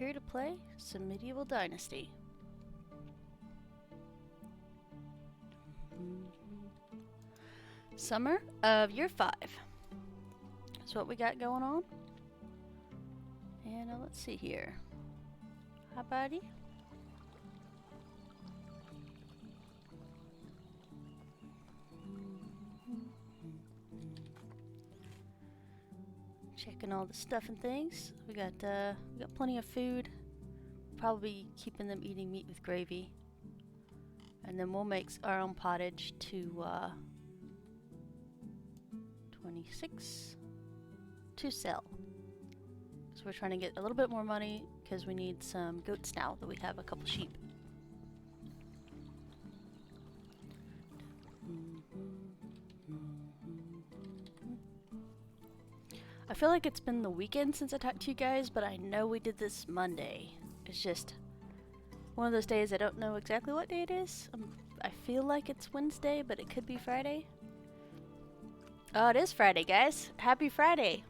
here to play some medieval Dynasty. Summer of year 5. That's what we got going on. And let's see here. Hi, buddy. Checking all the stuff and things. We got plenty of food. Probably keeping them eating meat with gravy. And then we'll make our own pottage to 26 to sell. So we're trying to get a little bit more money because we need some goats now that we have a couple sheep. I feel like it's been the weekend since I talked to you guys, but I know we did this Monday. It's just one of those days I don't know exactly what day it is. I feel like it's Wednesday, but it could be Friday. Oh, it is Friday, guys. Happy Friday.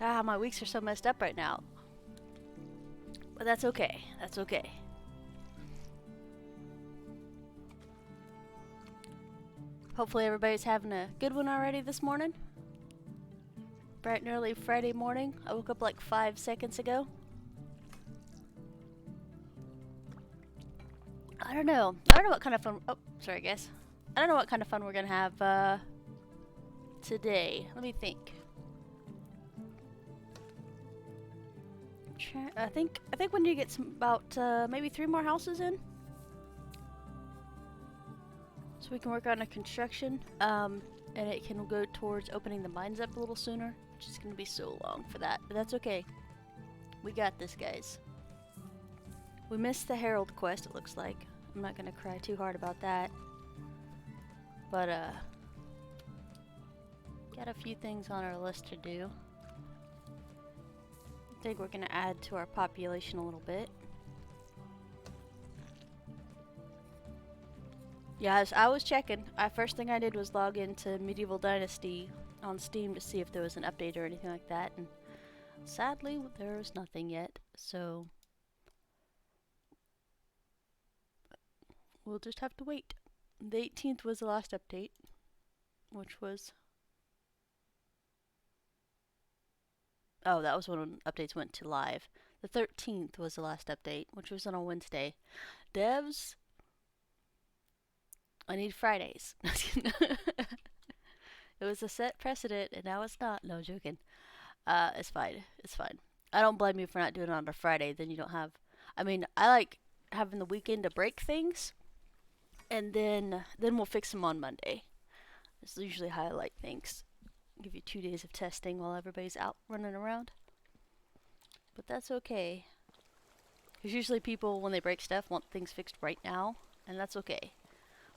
Ah, my weeks are so messed up right now. But that's okay. That's okay. Hopefully everybody's having a good one already this morning. Bright and early Friday morning. I woke up like 5 seconds ago. I don't know what kind of fun. Oh, sorry, guys. I don't know what kind of fun we're gonna have today. Let me think. I think we need to get about maybe 3 more houses in, so we can work on a construction. And it can go towards opening the mines up a little sooner, which is gonna be so long for that, but that's okay. We got this, guys. We missed the Herald quest, it looks like. I'm not gonna cry too hard about that. But, got a few things on our list to do. I think we're gonna add to our population a little bit. Yeah, I was checking. First thing I did was log into Medieval Dynasty on Steam to see if there was an update or anything like that, and sadly, there's nothing yet, so we'll just have to wait. The 18th was the last update, which was... Oh, that was when updates went to live. The 13th was the last update, which was on a Wednesday. Devs, I need Fridays. It was a set precedent, and now it's not. No, joking. It's fine. It's fine. I don't blame you for not doing it on a Friday. Then you don't have... I mean, I like having the weekend to break things, and then we'll fix them on Monday. It's usually how I like things. Give you 2 days of testing while everybody's out running around. But that's okay. Because usually people, when they break stuff, want things fixed right now, and that's okay.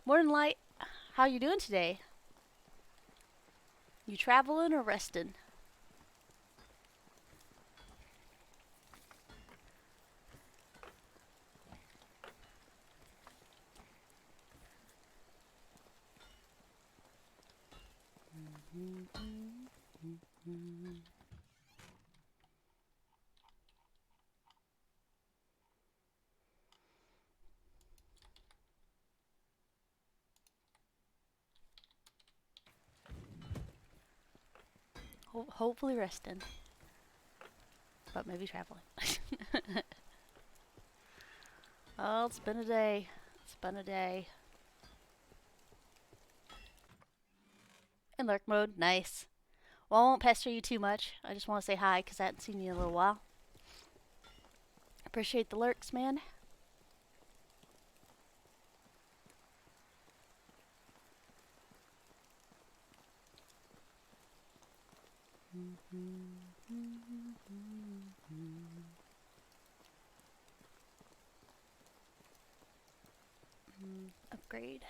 Morning Light, how you doing today? You traveling or resting? Hopefully resting. But maybe traveling. Oh, it's been a day. It's been a day. In lurk mode, nice. Well, I won't pester you too much. I just want to say hi because I hadn't seen you in a little while. Appreciate the lurks, man. Upgrade.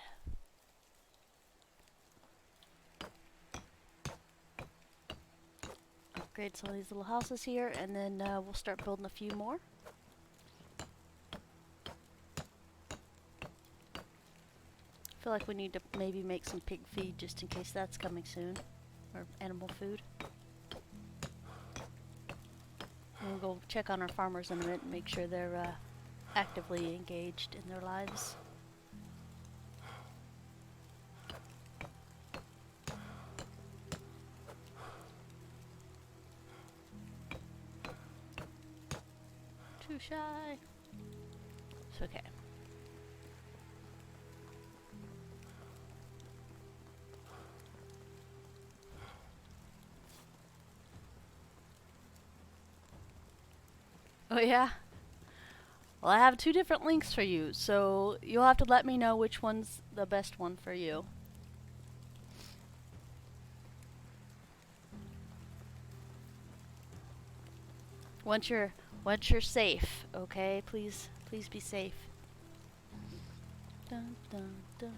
Upgrade some of these little houses here, and then we'll start building a few more. I feel like we need to maybe make some pig feed just in case that's coming soon. Or animal food. We'll go check on our farmers in a minute and make sure they're actively engaged in their lives. Too shy. It's okay. Oh yeah? Well, I have 2 different links for you, so you'll have to let me know which one's the best one for you. Once you're safe, okay? Please be safe. Dun, dun, dun.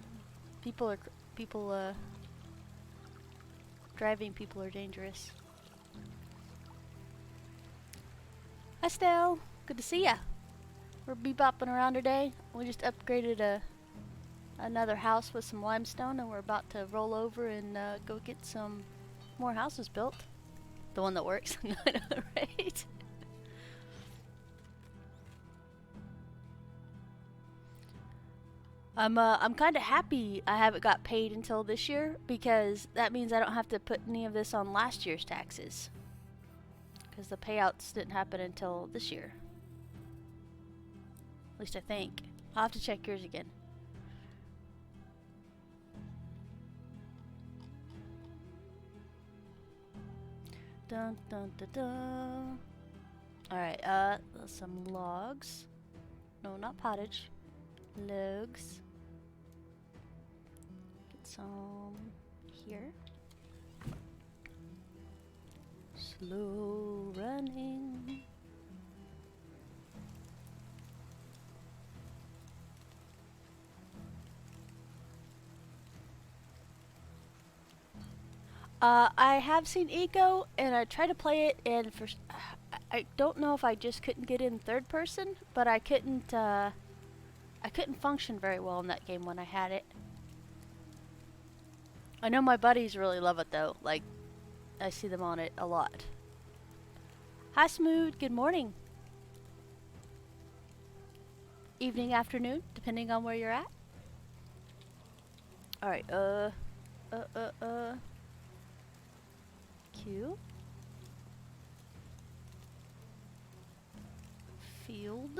Driving people are dangerous. Hi, Stell. Good to see ya. We're bebopping around today. We just upgraded another house with some limestone, and we're about to roll over and go get some more houses built. The one that works, right? I'm kind of happy I haven't got paid until this year, because that means I don't have to put any of this on last year's taxes. Because the payouts didn't happen until this year. At least I think. I'll have to check yours again. Dun dun dun dun. Alright, some logs. No, not pottage. Logs. Get some here. Slow running. I have seen Eco, and I tried to play it, and I don't know if I just couldn't get in third person, but I couldn't function very well in that game when I had it. I know my buddies really love it though. Like, I see them on it a lot. Hi Smooth, good morning. Evening, afternoon, depending on where you're at. Alright, Q. Field.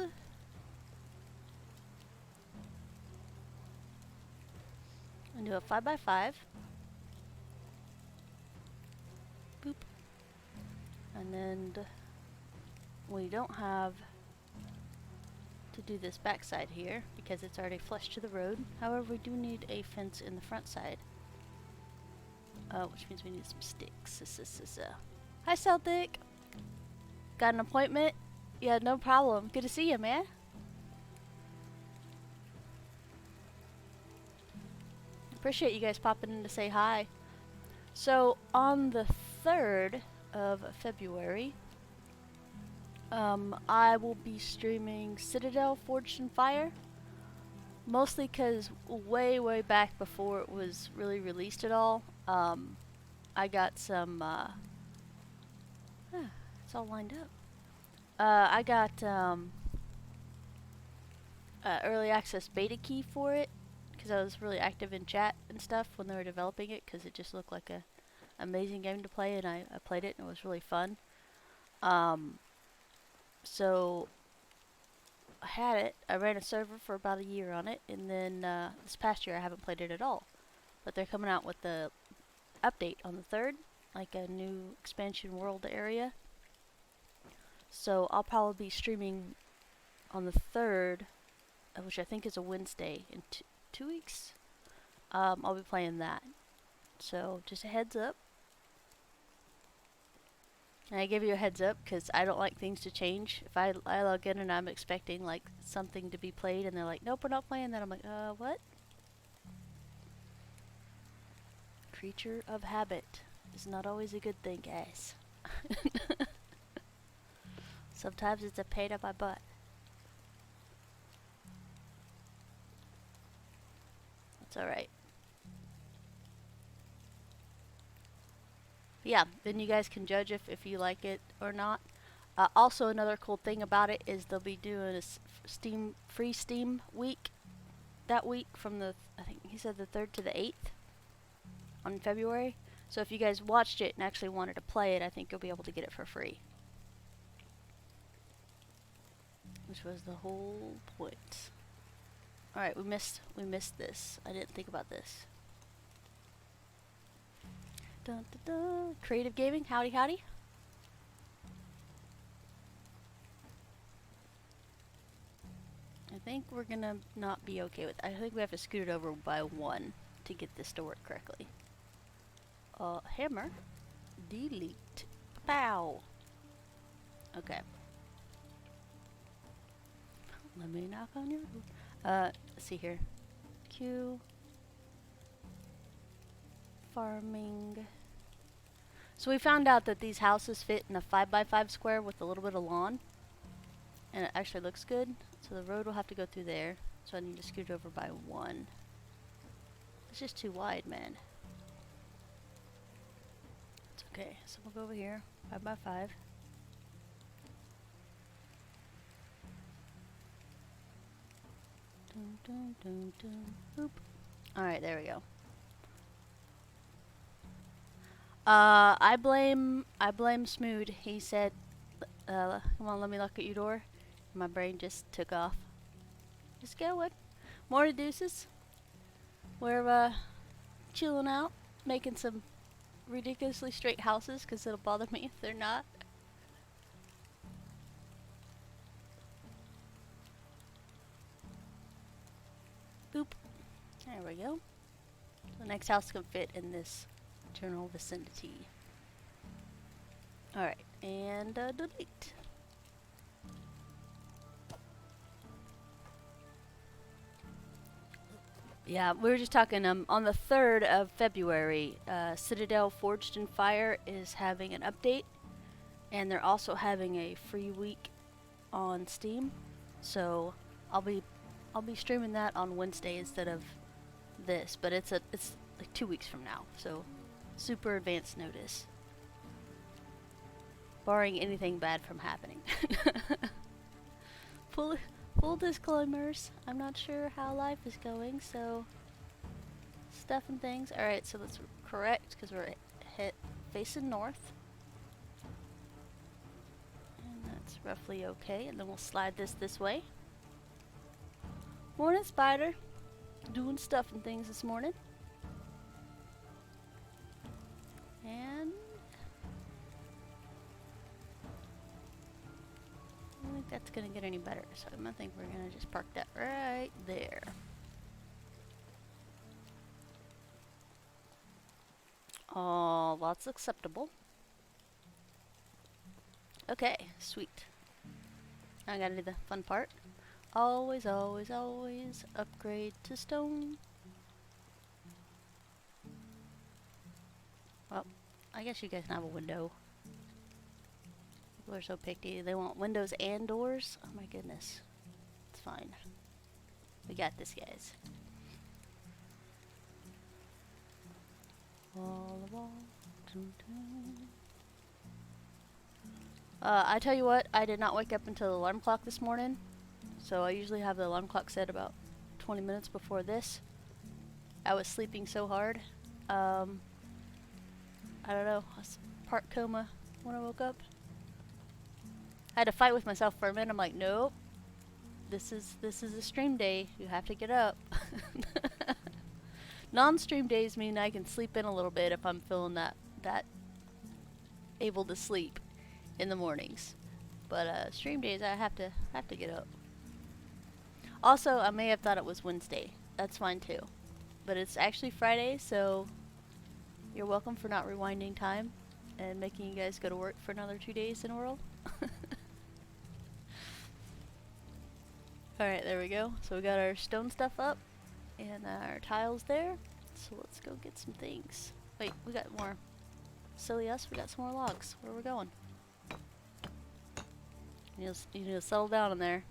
And do a 5x5. Boop. And then we don't have to do this backside here because it's already flush to the road. However, we do need a fence in the front side. Which means we need some sticks. Hi Celtic! Got an appointment? Yeah, no problem. Good to see you, man. Appreciate you guys popping in to say hi. So, on the 3rd of February, I will be streaming Citadel Forged in Fire. Mostly because way back before it was really released at all, I got some, it's all lined up. I got, early access beta key for it, because I was really active in chat and stuff when they were developing it, because it just looked like a amazing game to play, and I played it and it was really fun. So I had it. I ran a server for about a year on it, and then this past year I haven't played it at all. But they're coming out with the update on the 3rd, like a new expansion world area. So I'll probably be streaming on the 3rd, which I think is a Wednesday, in 2 weeks. I'll be playing that. So just a heads up. And I give you a heads up because I don't like things to change. If I log in and I'm expecting like something to be played and they're like, nope, we're not playing that, I'm like, what? Creature of habit is not always a good thing, guys. Sometimes it's a pain in my butt. That's alright. Yeah, then you guys can judge if you like it or not. Also, another cool thing about it is they'll be doing a free Steam week that week from I think he said the 3rd to the 8th on February. So if you guys watched it and actually wanted to play it, I think you'll be able to get it for free. Which was the whole point. Alright, we missed this. I didn't think about this. Dun, dun, dun. Creative Gaming, howdy howdy. I think we're gonna not be okay with. I think we have to scoot it over by 1 to get this to work correctly. Hammer. Delete. Pow. Okay. Let me knock on your door. Let's see here. Q. Farming. So we found out that these houses fit in a 5x5 square with a little bit of lawn. And it actually looks good. So the road will have to go through there. So I need to scoot over by 1. It's just too wide, man. It's okay. So we'll go over here. 5x5. Dun, dun, dun, dun. Boop. Alright, there we go. I blame Smood. He said, come on, let me look at your door. My brain just took off. Just going. More deuces. We're chilling out, making some ridiculously straight houses because it'll bother me if they're not. Boop. There we go. The next house can fit in this general vicinity. Alright, and delete. Yeah, we were just talking, on the 3rd of February, Citadel Forged in Fire is having an update, and they're also having a free week on Steam, so I'll be streaming that on Wednesday instead of this, but it's like 2 weeks from now, so super advanced notice. Barring anything bad from happening. Full disclaimers, I'm not sure how life is going, so stuff and things. Alright, so let's correct, because we're facing north. And that's roughly okay, and then we'll slide this way. Morning, Spider. Doing stuff and things this morning. And I don't think that's gonna get any better, so I think we're gonna just park that right there. Oh, that's acceptable. Okay, sweet. I gotta do the fun part. Always, always, always upgrade to stone. Well, I guess you guys can have a window. People are so picky. They want windows and doors. Oh my goodness. It's fine. We got this, guys. Wall to wall. I tell you what, I did not wake up until the alarm clock this morning. So I usually have the alarm clock set about 20 minutes before this. I was sleeping so hard. I don't know. I was part coma when I woke up. I had to fight with myself for a minute. I'm like, nope. This is a stream day. You have to get up. Non-stream days mean I can sleep in a little bit if I'm feeling that able to sleep in the mornings. But stream days I have to get up. Also, I may have thought it was Wednesday. That's fine too. But it's actually Friday, so you're welcome for not rewinding time and making you guys go to work for another 2 days in a row. Alright, there we go. So we got our stone stuff up and our tiles there. So let's go get some things. Wait, we got more. Silly us, we got some more logs. Where are we going? You need to settle down in there.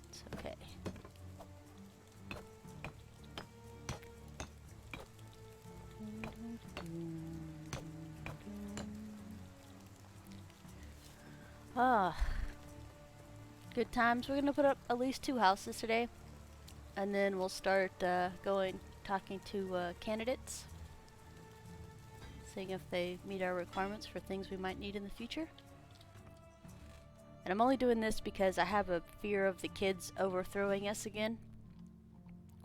It's okay. Ah, good times. We're gonna put up at least 2 houses today, and then we'll start talking to candidates, seeing if they meet our requirements for things we might need in the future. And I'm only doing this because I have a fear of the kids overthrowing us again,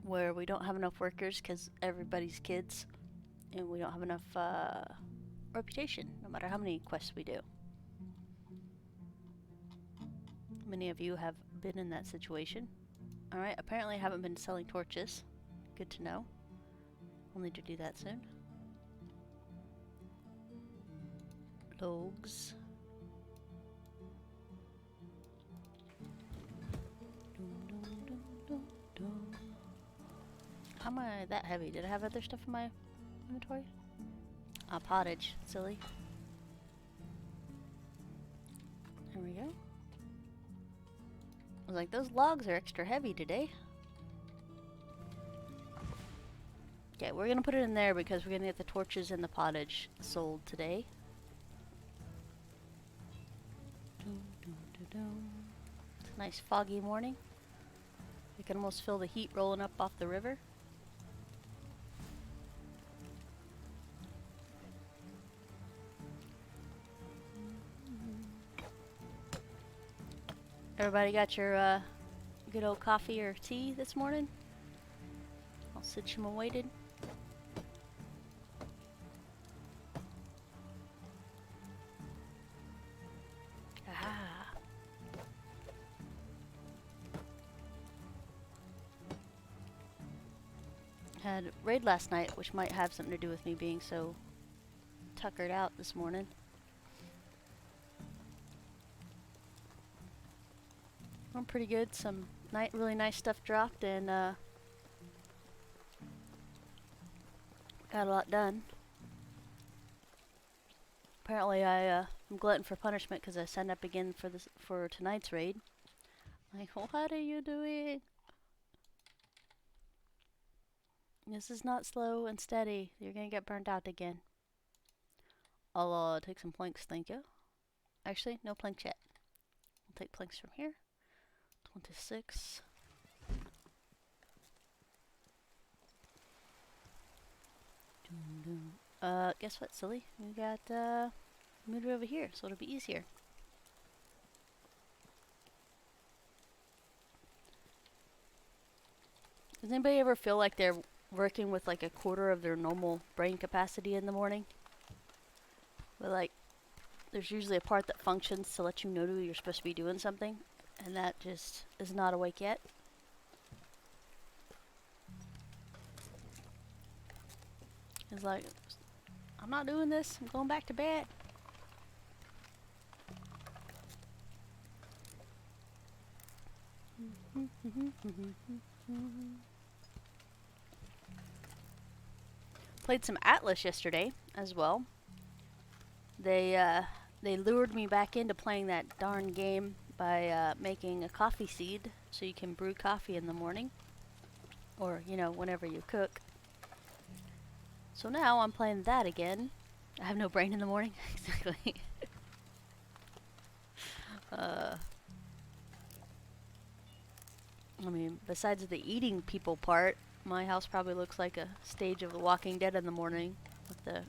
where we don't have enough workers because everybody's kids, and we don't have enough reputation, no matter how many quests we do. Many of you have been in that situation. Alright, apparently I haven't been selling torches. Good to know. We'll need to do that soon. Logs. How am I that heavy? Did I have other stuff in my inventory? Pottage. Silly. There we go. I was like, those logs are extra heavy today. Okay, we're gonna put it in there because we're gonna get the torches and the pottage sold today. It's a nice foggy morning. You can almost feel the heat rolling up off the river. Everybody got your good old coffee or tea this morning? I'll sit you waited. Ah. Had a raid last night, which might have something to do with me being so tuckered out this morning. I'm pretty good. Some really nice stuff dropped, and got a lot done. Apparently, I'm glutton for punishment because I signed up again for tonight's raid. Like, what are you doing? This is not slow and steady. You're gonna get burnt out again. I'll take some planks, thank you. Actually, no plank yet. I'll take planks from here. 26. Guess what, silly? We got moved it over here, so it'll be easier. Does anybody ever feel like they're working with like a quarter of their normal brain capacity in the morning? But like, there's usually a part that functions to let you know you're supposed to be doing something, and that just is not awake yet. It's like, I'm not doing this, I'm going back to bed. Played some Atlas yesterday as well. They lured me back into playing that darn game by making a coffee seed so you can brew coffee in the morning, or you know, whenever you cook. So now I'm playing that again. I have no brain in the morning. Exactly. I mean, besides the eating people part, my house probably looks like a stage of The Walking Dead in the morning with the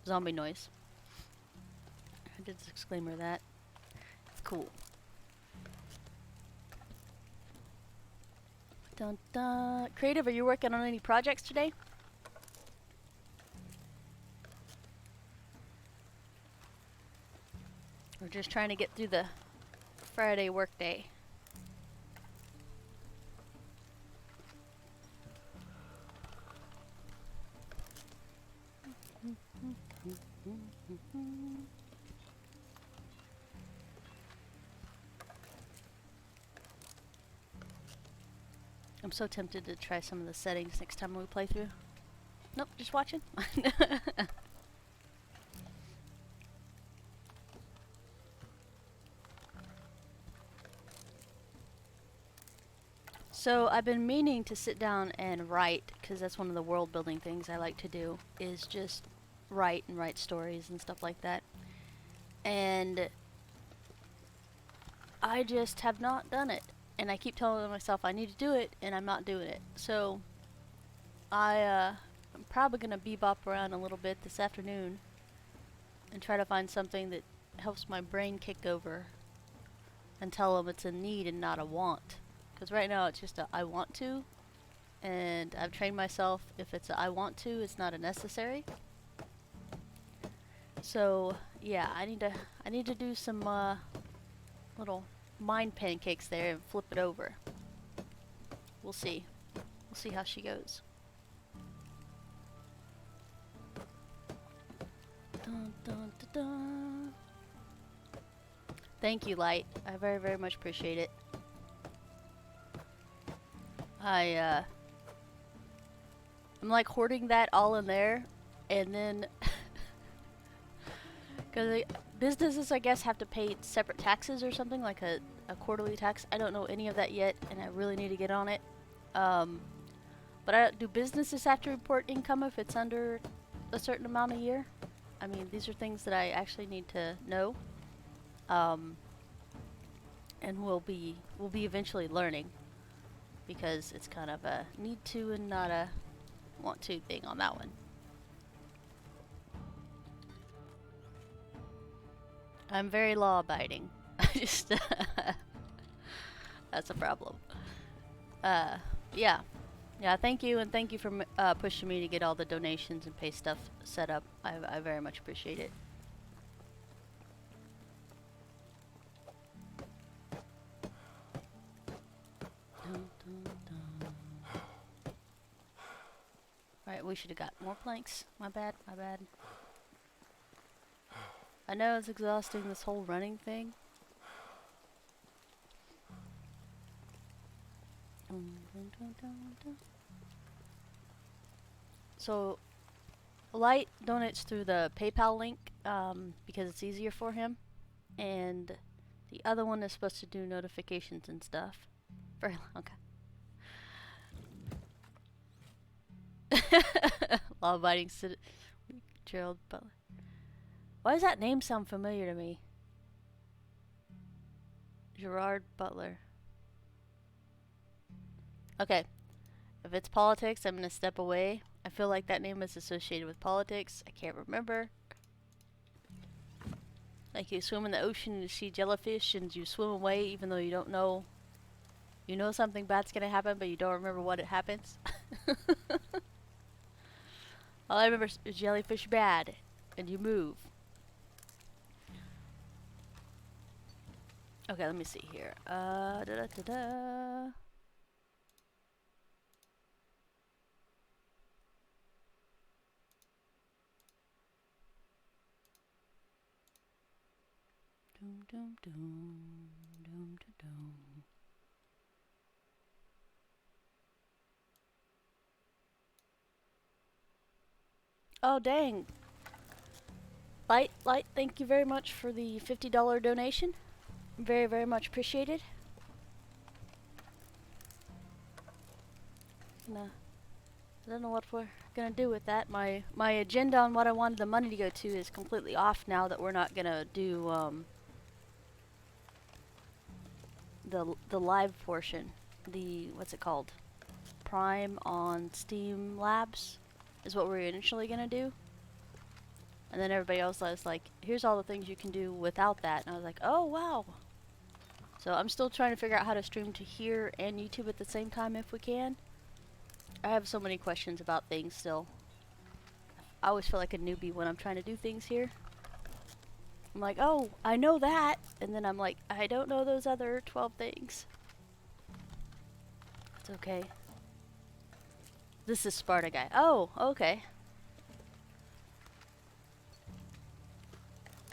zombie noise. I did disclaimer that. It's cool. Dun dun. Creative, are you working on any projects today? We're just trying to get through the Friday workday. I'm so tempted to try some of the settings next time we play through. Nope, just watching. So I've been meaning to sit down and write, because that's one of the world building things I like to do, is just write and write stories and stuff like that. And I just have not done it. And I keep telling myself I need to do it, and I'm not doing it. So I'm probably gonna bebop around a little bit this afternoon and try to find something that helps my brain kick over and tell them it's a need and not a want. Because right now it's just a I want to, and I've trained myself if it's a I want to, it's not a necessary. So yeah, I need to do some little mind pancakes there and flip it over. We'll see. We'll see how she goes. Dun, dun, dun, dun. Thank you, Light. I very, very much appreciate it. I'm like hoarding that all in there, and then because businesses, I guess, have to pay separate taxes or something, like a quarterly tax. I don't know any of that yet, and I really need to get on it. But do businesses have to report income if it's under a certain amount a year? I mean, these are things that I actually need to know. And we'll be eventually learning, because it's kind of a need to and not a want to thing on that one. I'm very law abiding. I just that's a problem. Yeah. Yeah, thank you, and thank you for pushing me to get all the donations and pay stuff set up. I very much appreciate it. Dun, dun, dun. Right, we should have got more planks. My bad, my bad. I know it's exhausting, this whole running thing. Dun, dun, dun, dun, dun. So, Light donates through the PayPal link because it's easier for him, and the other one is supposed to do notifications and stuff. Very long. Law-abiding citizen, Gerald Butler. Why does that name sound familiar to me? Gerard Butler. Okay, if it's politics, I'm gonna step away. I feel like that name is associated with politics. I can't remember. Like you swim in the ocean and you see jellyfish and you swim away even though you don't know. You know something bad's gonna happen, but you don't remember what it happens. All I remember is jellyfish bad, and you move. Okay, let me see here. Da da da da. Doom doom doom doom doom doom. Oh dang! Light, thank you very much for the $50 donation. Very, very much appreciated. Nah, I don't know what we're gonna do with that. My agenda on what I wanted the money to go to is completely off now that we're not gonna do the live portion. The what's it called? Prime on Steam Labs is what we're initially gonna do. And then everybody else was like, here's all the things you can do without that. And I was like, oh wow. So I'm still trying to figure out how to stream to here and YouTube at the same time if we can. I have so many questions about things still. I always feel like a newbie when I'm trying to do things here. I'm like, oh, I know that. And then I'm like, I don't know those other 12 things. It's okay. This is Sparta guy. Oh, okay.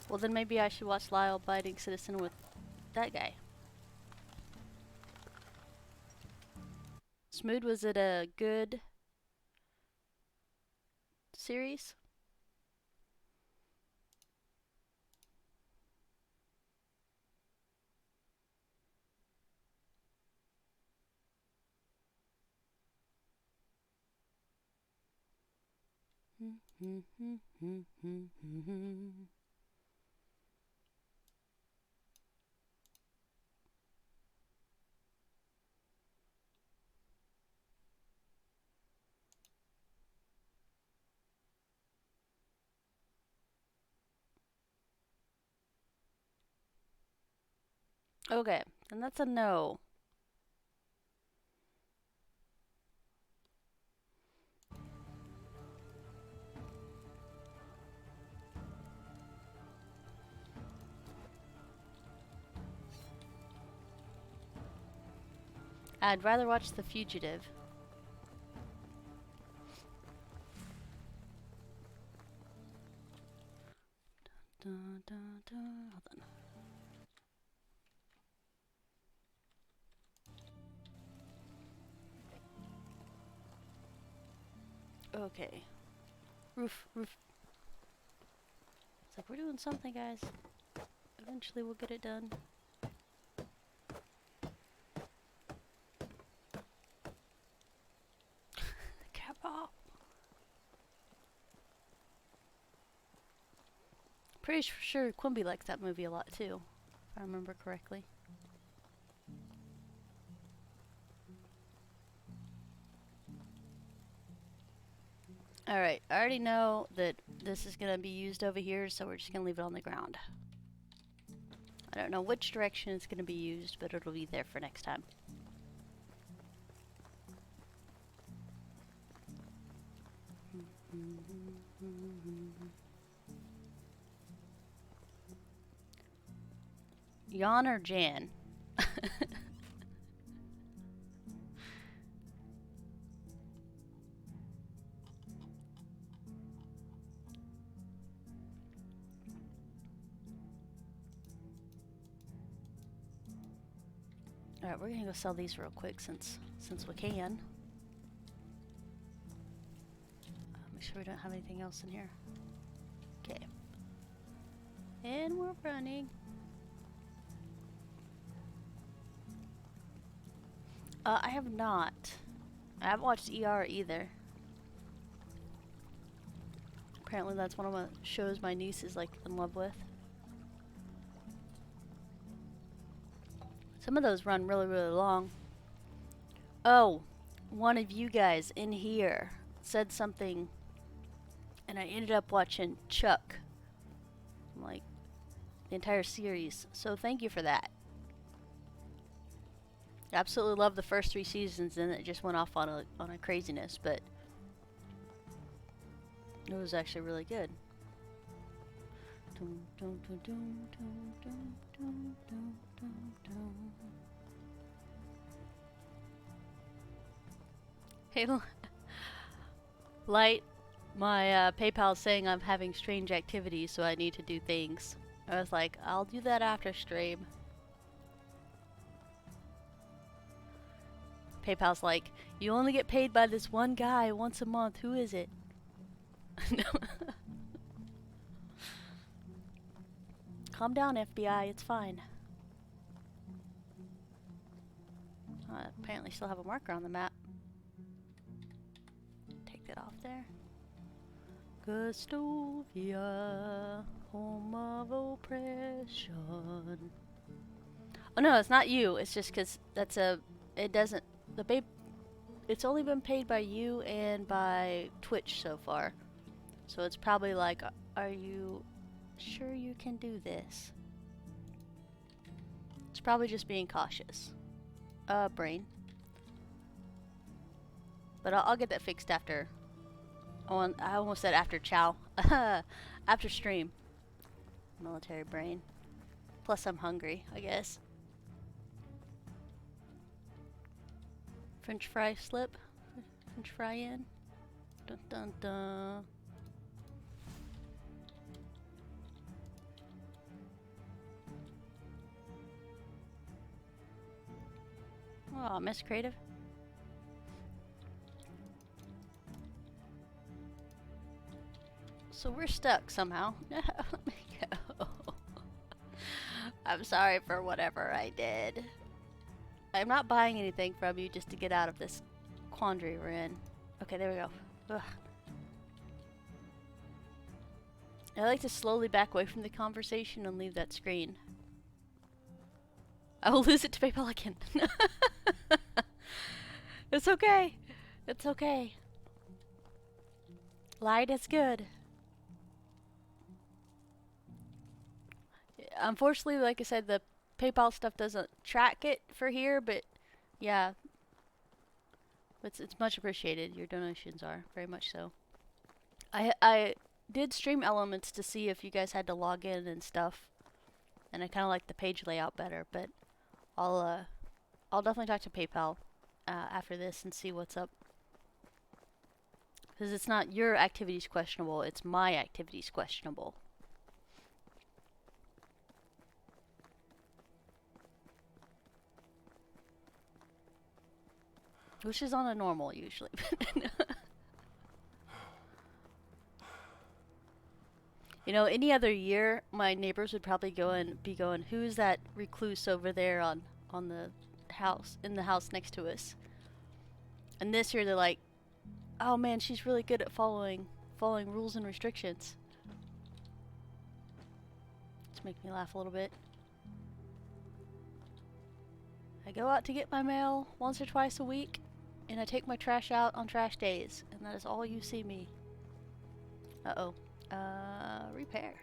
Well, then maybe I should watch Lyle Abiding Citizen with that guy. Smood, was it a good series? Okay, and that's a no. I'd rather watch The Fugitive. Dun, dun, dun. Hold on. Okay. Roof. It's like we're doing something, guys. Eventually we'll get it done. Cap off. Pretty sure Quimby likes that movie a lot too, if I remember correctly. Alright, I already know that this is going to be used over here, so we're just going to leave it on the ground. I don't know which direction it's going to be used, but it'll be there for next time. Jan or Jan? Alright, we're gonna go sell these real quick since we can. Make sure we don't have anything else in here. Okay. And we're running. I have not. I haven't watched ER either. Apparently that's one of the shows my niece is like in love with. Some of those run really, really long. Oh, one of you guys in here said something, and I ended up watching Chuck. Like, the entire series. So thank you for that. Absolutely love the first 3 seasons, and it just went off on a craziness, but it was actually really good. Hey, Light, my PayPal's saying I'm having strange activities, so I need to do things. I was like, I'll do that after stream. PayPal's like, you only get paid by this one guy once a month. Who is it? No. Calm down, FBI. It's fine. Apparently still have a marker on the map. Take that off there. Gustovia, home of oppression. Oh no, it's not you. It's just because that's a... It doesn't... It's only been paid by you and by Twitch so far. So it's probably like, are you sure you can do this? It's probably just being cautious. Brain. But I'll get that fixed after. Oh, I almost said after chow. After stream. Military brain. Plus I'm hungry, I guess. French fry slip. French fry in. Dun dun dun. Oh, Miss Creative. So we're stuck somehow. Let me go. I'm sorry for whatever I did. I'm not buying anything from you just to get out of this quandary we're in. Okay, there we go. Ugh. I like to slowly back away from the conversation and leave that screen. I will lose it to PayPal again. It's okay. It's okay. Light is good. Unfortunately, like I said, the PayPal stuff doesn't track it for here, but yeah, it's much appreciated. Your donations are very much so. I did stream elements to see if you guys had to log in and stuff, and I kind of like the page layout better. But I'll definitely talk to PayPal after this and see what's up. Because it's not your activities questionable, it's my activities questionable. Which is on a normal usually. You know, any other year, my neighbors would probably be going, "Who's that recluse over there on the house in the house next to us?" And this year they're like, "Oh man, she's really good at following rules and restrictions." Just make me laugh a little bit. I go out to get my mail once or twice a week, and I take my trash out on trash days, and that is all you see me. Uh-oh. Repair.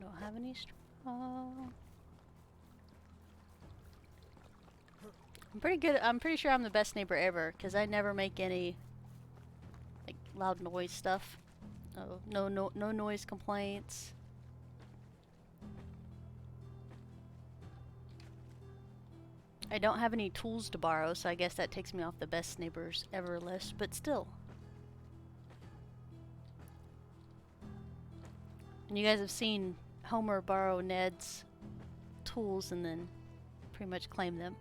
Don't have any straw. I'm pretty good. I'm pretty sure I'm the best neighbor ever, because I never make any like loud noise stuff. Oh, no noise complaints. I don't have any tools to borrow, so I guess that takes me off the best neighbors ever list, but still. And you guys have seen Homer borrow Ned's tools and then pretty much claim them.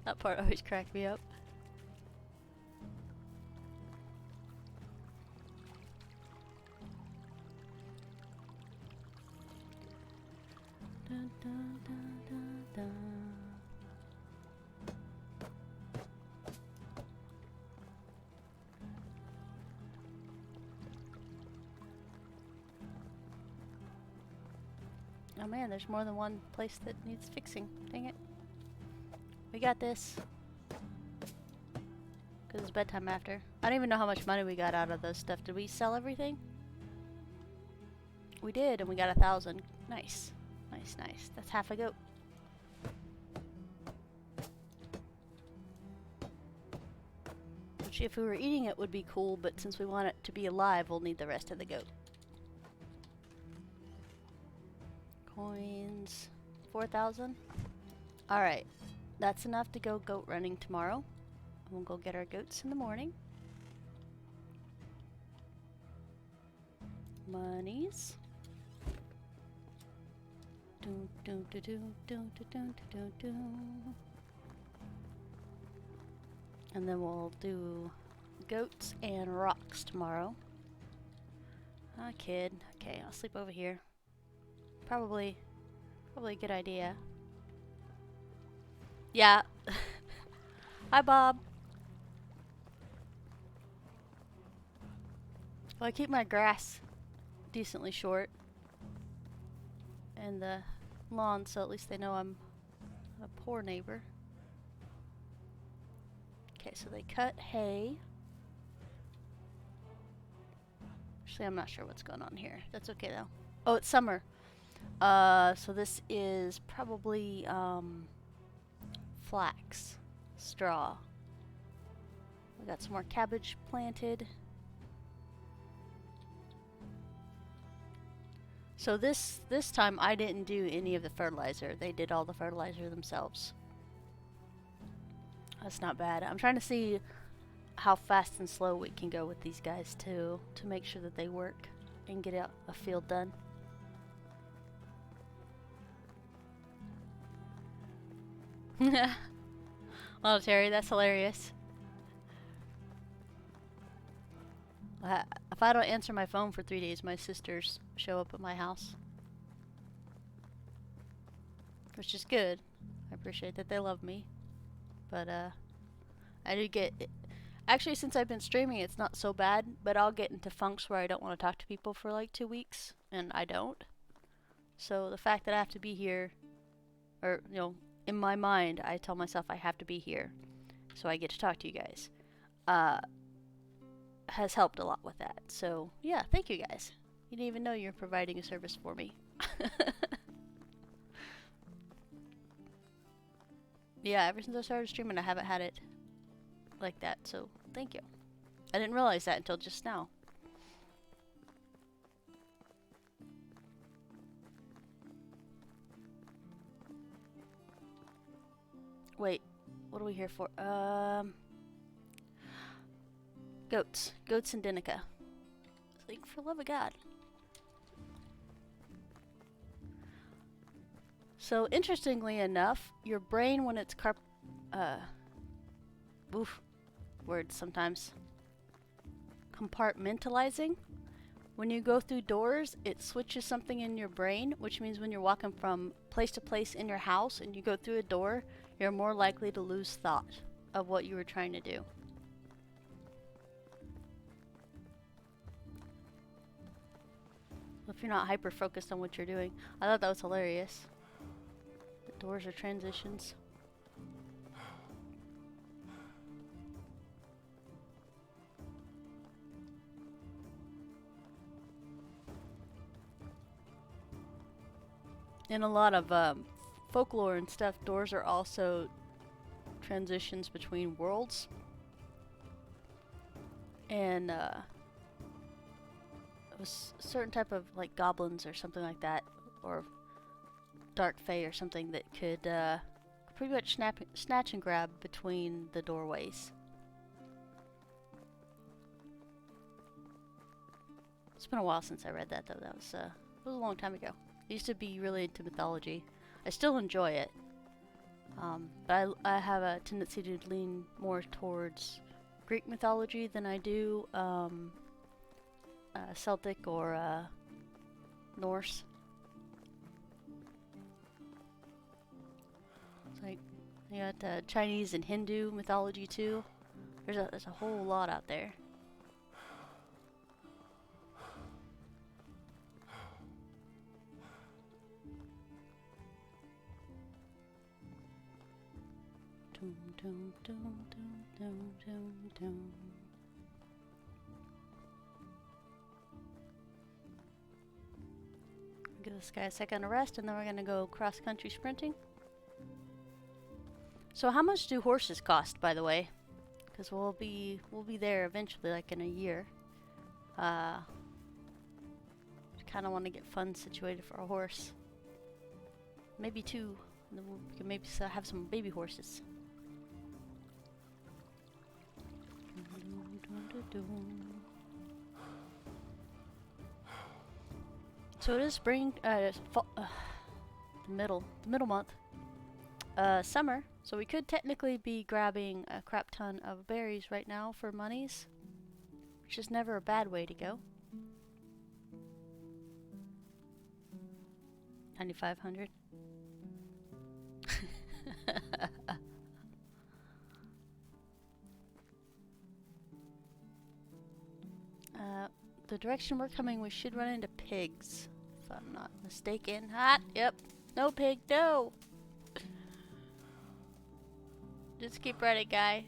That part always cracked me up. Dun, dun, dun, dun, dun. Oh man, there's more than one place that needs fixing. Dang it. We got this. Because it's bedtime after. I don't even know how much money we got out of this stuff. Did we sell everything? We did, and we got 1,000. Nice. Nice, nice. That's half a goat. Which, if we were eating it, would be cool, but since we want it to be alive, we'll need the rest of the goat. Coins. 4,000? Alright. That's enough to go goat running tomorrow. We'll go get our goats in the morning. Monies. Dun, dun, dun, dun, dun, dun, dun, dun. And then we'll do goats and rocks tomorrow. Ah, kid. Okay, I'll sleep over here. Probably a good idea. Yeah. Hi, Bob. Well, I keep my grass decently short. And the lawn, so at least they know I'm a poor neighbor. Okay, so they cut hay. Actually, I'm not sure what's going on here. That's okay, though. Oh, it's summer. So this is probably, flax. Straw. We got some more cabbage planted. So this time I didn't do any of the fertilizer. They did all the fertilizer themselves. That's not bad. I'm trying to see how fast and slow we can go with these guys too, to make sure that they work and get a field done. Well, Terry, that's hilarious. If I don't answer my phone for 3 days, my sisters show up at my house. Which is good. I appreciate that they love me. But, I do get... Actually, since I've been streaming, it's not so bad. But I'll get into funks where I don't want to talk to people for like 2 weeks. And I don't. So the fact that I have to be here... Or, you know, in my mind, I tell myself I have to be here. So I get to talk to you guys. Has helped a lot with that. So, yeah, thank you guys. You didn't even know you're providing a service for me. Yeah, ever since I started streaming, I haven't had it like that, so thank you. I didn't realize that until just now. Wait, what are we here for? Goats. Goats and Dinica. Like, for love of God. So, interestingly enough, your brain, when it's words sometimes. Compartmentalizing. When you go through doors, it switches something in your brain, which means when you're walking from place to place in your house and you go through a door, you're more likely to lose thought of what you were trying to do. If you're not hyper focused on what you're doing. I thought that was hilarious. The doors are transitions. In a lot of folklore and stuff, doors are also transitions between worlds. And it was a certain type of like goblins or something like that, or dark fae or something that could pretty much snatch and grab between the doorways. It's been a while since I read that though. That was it was a long time ago. I used to be really into mythology. I still enjoy it, but I have a tendency to lean more towards Greek mythology than I do Celtic or Norse. It's like you got Chinese and Hindu mythology too. There's a whole lot out there. Dum, dum, dum, dum, dum. Give this guy a second to rest, and then we're gonna go cross-country sprinting. So, how much do horses cost, by the way? Because we'll be there eventually, like in a year. Kind of want to get funds situated for a horse, maybe two. And then we can maybe have some baby horses. So it is spring, fall, the middle month, summer. So we could technically be grabbing a crap ton of berries right now for monies, which is never a bad way to go. 9,500. The direction we're coming, we should run into pigs, if I'm not mistaken. Yep. No pig, no! Just keep running, guy.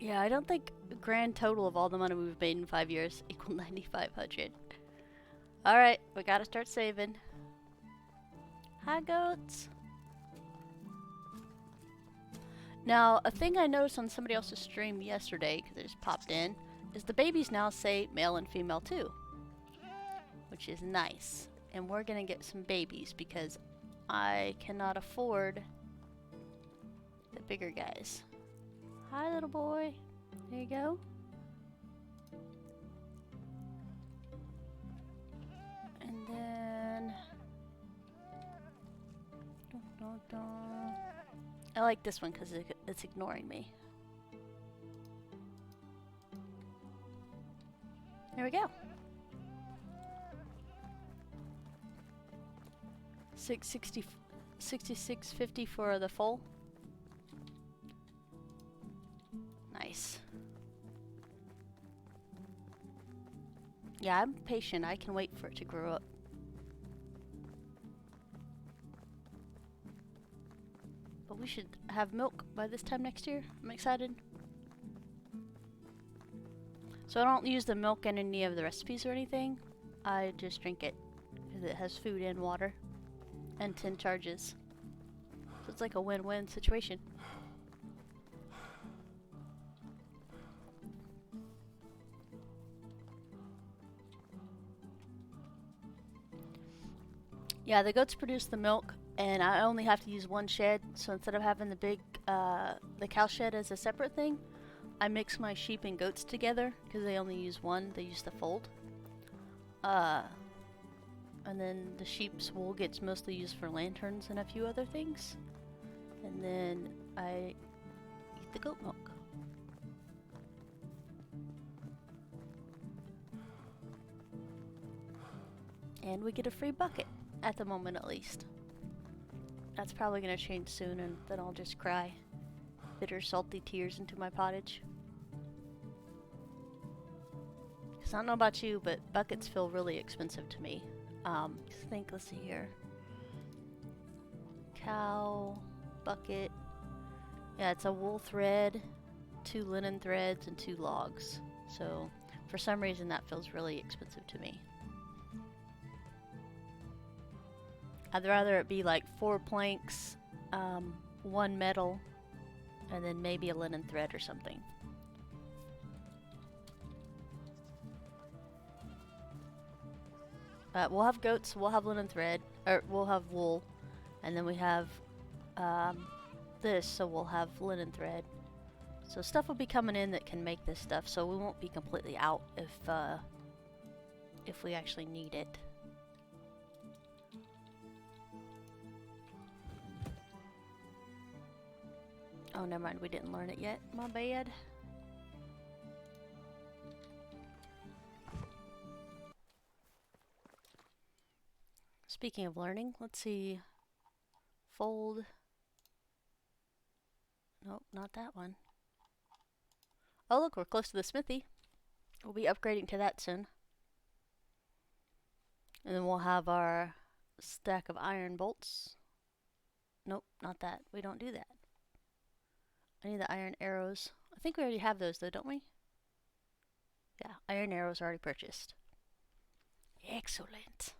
Yeah, I don't think the grand total of all the money we've made in 5 years equal 9,500. Alright, we gotta start saving. Hi, goats. Now, a thing I noticed on somebody else's stream yesterday, because it just popped in, is the babies now say male and female too. Which is nice. And we're gonna get some babies because I cannot afford the bigger guys. Hi, little boy. There you go. And then... I like this one because it's ignoring me. There we go. 66.50 for the full. Nice. Yeah, I'm patient. I can wait for it to grow up. we should have milk by this time next year. I'm excited. So I don't use the milk in any of the recipes or anything. I just drink it because it has food and water and 10 charges. So it's like a win-win situation. Yeah, the goats produce the milk, and I only have to use one shed. So instead of having the big, the cow shed as a separate thing, I mix my sheep and goats together because they only use one. They use the fold. And then the sheep's wool gets mostly used for lanterns and a few other things. And then I eat the goat milk. And we get a free bucket, at the moment at least. That's probably going to change soon, and then I'll just cry bitter, salty tears into my pottage. Because I don't know about you, but buckets feel really expensive to me. Let's see here. Cow, bucket. Yeah, it's a wool thread, 2 linen threads, and 2 logs. So, for some reason, that feels really expensive to me. I'd rather it be like 4 planks, 1 metal, and then maybe a linen thread or something. We'll have goats, we'll have linen thread, or we'll have wool, and then we have this, so we'll have linen thread. So stuff will be coming in that can make this stuff, so we won't be completely out if we actually need it. Oh, never mind, we didn't learn it yet. My bad. Speaking of learning, let's see. Fold. Nope, not that one. Oh, look, we're close to the smithy. We'll be upgrading to that soon. And then we'll have our stack of iron bolts. Nope, not that. We don't do that. I need the iron arrows. I think we already have those though, don't we? Yeah, iron arrows already purchased. Excellent.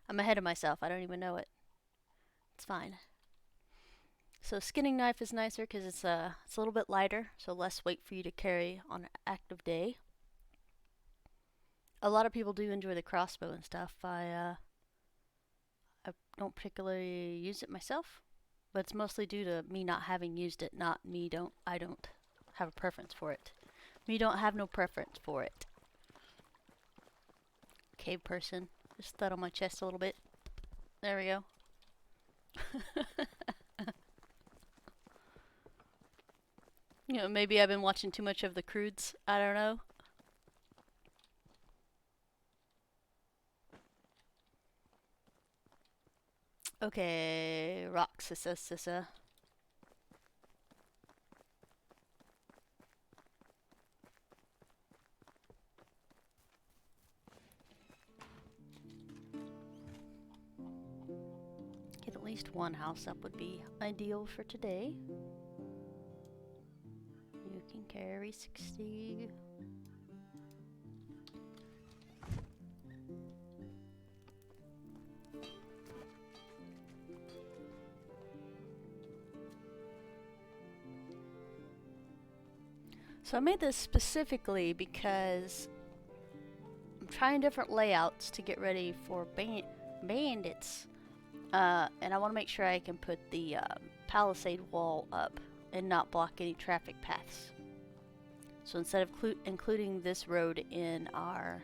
I'm ahead of myself. I don't even know it. It's fine. So skinning knife is nicer because it's a little bit lighter, so less weight for you to carry on an active day. A lot of people do enjoy the crossbow and stuff. I don't particularly use it myself, but it's mostly due to me not having used it, not me I don't have a preference for it. Me don't have no preference for it. Cave person. Just thud on my chest a little bit. There we go. You know, maybe I've been watching too much of the Croods. I don't know. Okay, rock sissa. Get at least one house up would be ideal for today. You can carry 60. So I made this specifically because I'm trying different layouts to get ready for bandits. And I want to make sure I can put the palisade wall up and not block any traffic paths. So instead of including this road in our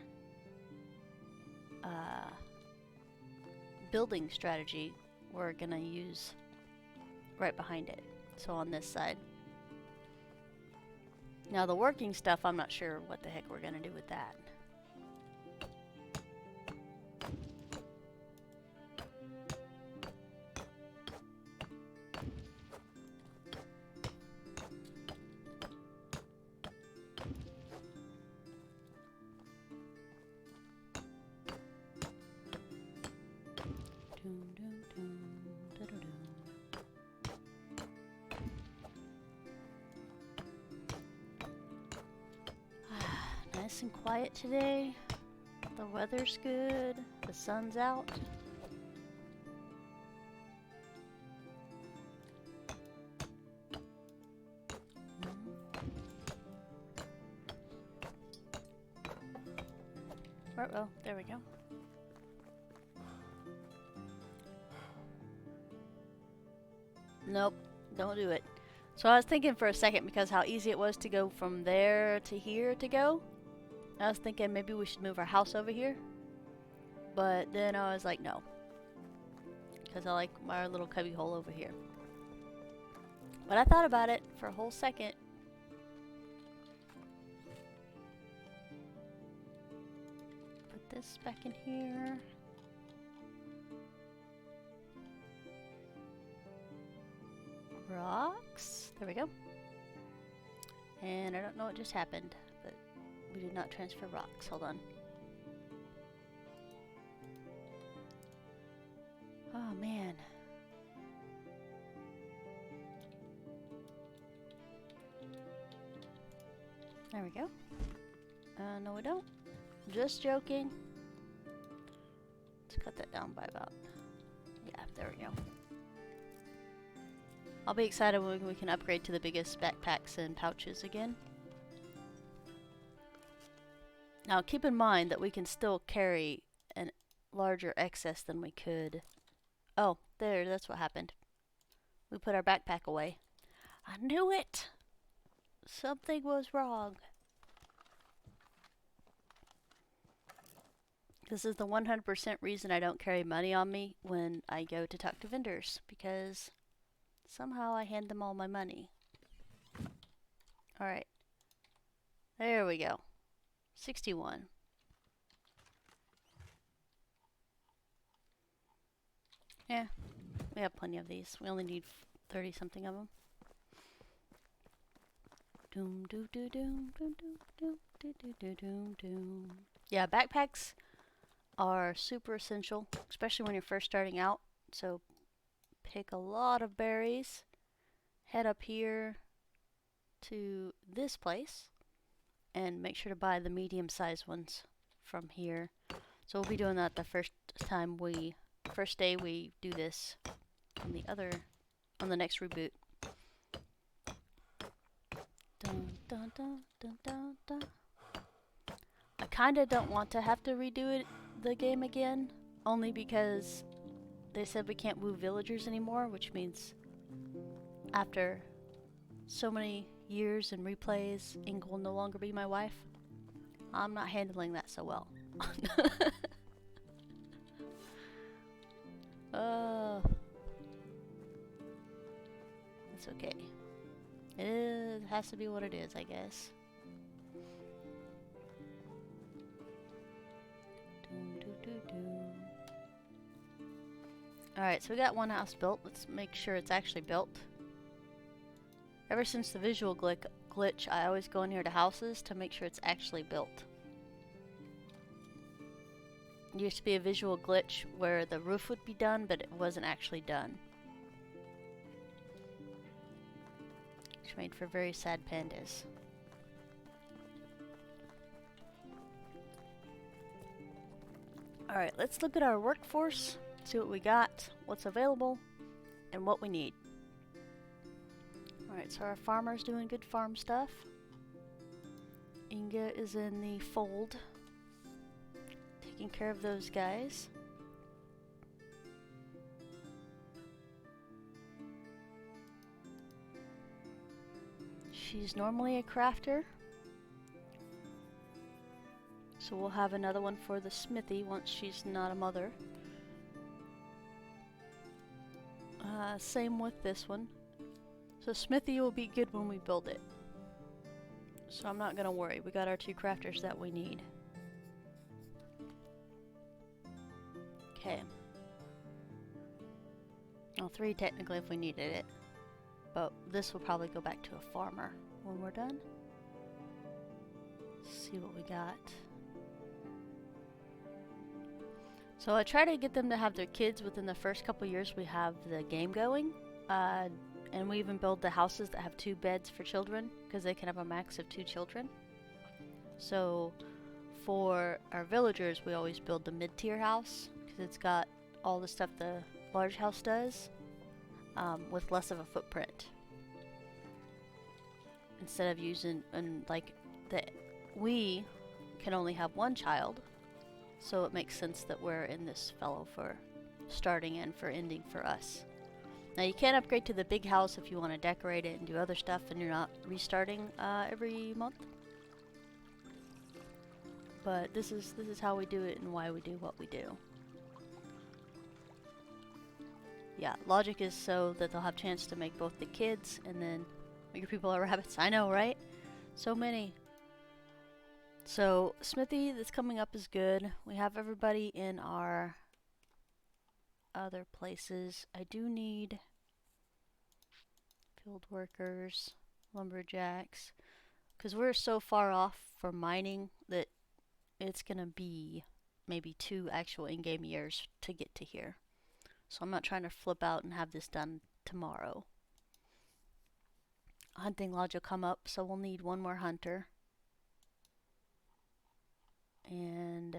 building strategy, we're going to use right behind it. So on this side. Now the working stuff, I'm not sure what the heck we're going to do with that. nice and quiet today. The weather's good. The sun's out. Oh, there we go. Nope, don't do it. So I was thinking for a second, because how easy it was to go from there to here to go, I was thinking maybe we should move our house over here. But then I was like, no. Because I like my little cubby hole over here. But I thought about it for a whole second. Put this back in here. Rocks. There we go. And I don't know what just happened, but we did not transfer rocks. Hold on. Oh man. There we go. No we don't. Just joking. Let's cut that down by about... Yeah, there we go. I'll be excited when we can upgrade to the biggest backpacks and pouches again. Now keep in mind that we can still carry a larger excess than we could. Oh, there, that's what happened. We put our backpack away. I knew it! Something was wrong. This is the 100% reason I don't carry money on me when I go to talk to vendors, because somehow I hand them all my money. Alright. There we go. 61. Yeah, we have plenty of these. We only need 30 something of them. Doom doo doo doom doom doom doom doo doo doo doom doom. Yeah, backpacks are super essential, especially when you're first starting out. So pick a lot of berries, head up here to this place, and make sure to buy the medium-sized ones from here. So we'll be doing that the first day we do this on the next reboot. Dun, dun, dun, dun, dun, dun. I kinda don't want to have to redo the game again, only because they said we can't woo villagers anymore, which means after so many years and replays, Inga will no longer be my wife. I'm not handling that so well. It's okay. It has to be what it is, I guess. Alright, so we got one house built. Let's make sure it's actually built. Ever since the visual glitch, I always go in here to houses to make sure it's actually built. It used to be a visual glitch where the roof would be done, but it wasn't actually done. Which made for very sad pandas. Alright, let's look at our workforce, see what we got, what's available, and what we need. Alright, so our farmer's doing good farm stuff. Inga is in the fold, taking care of those guys. She's normally a crafter, so we'll have another one for the smithy once she's not a mother. Same with this one. So smithy will be good when we build it. So I'm not gonna worry. We got our two crafters that we need. Okay. Well, 3 technically if we needed it. But this will probably go back to a farmer when we're done. Let's see what we got. So I try to get them to have their kids within the first couple years we have the game going. And we even build the houses that have 2 beds for children, because they can have a max of 2 children. So for our villagers, we always build the mid-tier house because it's got all the stuff the large house does, with less of a footprint. Instead of using, and like, we can only have one child, so it makes sense that we're in this fellow for starting and for ending for us. Now you can upgrade to the big house if you want to decorate it and do other stuff and you're not restarting every month. But this is how we do it and why we do what we do. Yeah, logic is so that they'll have a chance to make both the kids and then make your people are rabbits. I know, right? So many. So smithy that's coming up is good. We have everybody in our other places. I do need field workers, lumberjacks, because we're so far off for mining that it's gonna be maybe 2 actual in-game years to get to here. So I'm not trying to flip out and have this done tomorrow. Hunting lodge will come up, so we'll need 1 more hunter. And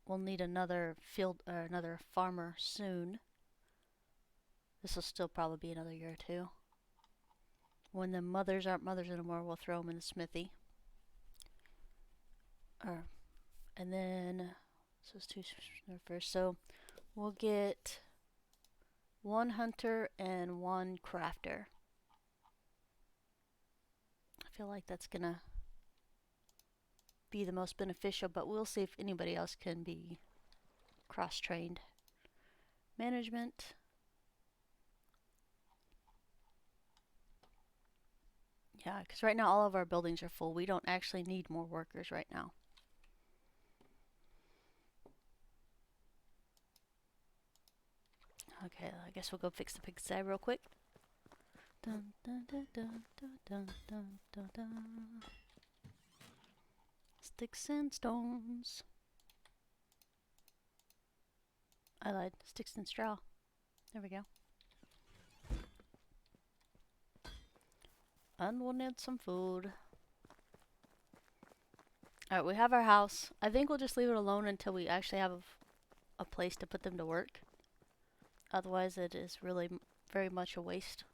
we'll need another another farmer soon. This will still probably be another year or 2. When the mothers aren't mothers anymore, we'll throw them in the smithy. And then, so it's 2 first. So we'll get 1 hunter and 1 crafter. I feel like that's gonna be the most beneficial, but we'll see if anybody else can be cross-trained. Management. Yeah, because right now all of our buildings are full. We don't actually need more workers right now. Okay, I guess we'll go fix the pigsty real quick. Dun, dun, dun, dun, dun, dun, dun, dun, dun. Sticks and stones. I lied. Sticks and straw. There we go. And we'll need some food. Alright, we have our house. I think we'll just leave it alone until we actually have a place to put them to work. Otherwise, it is really very much a waste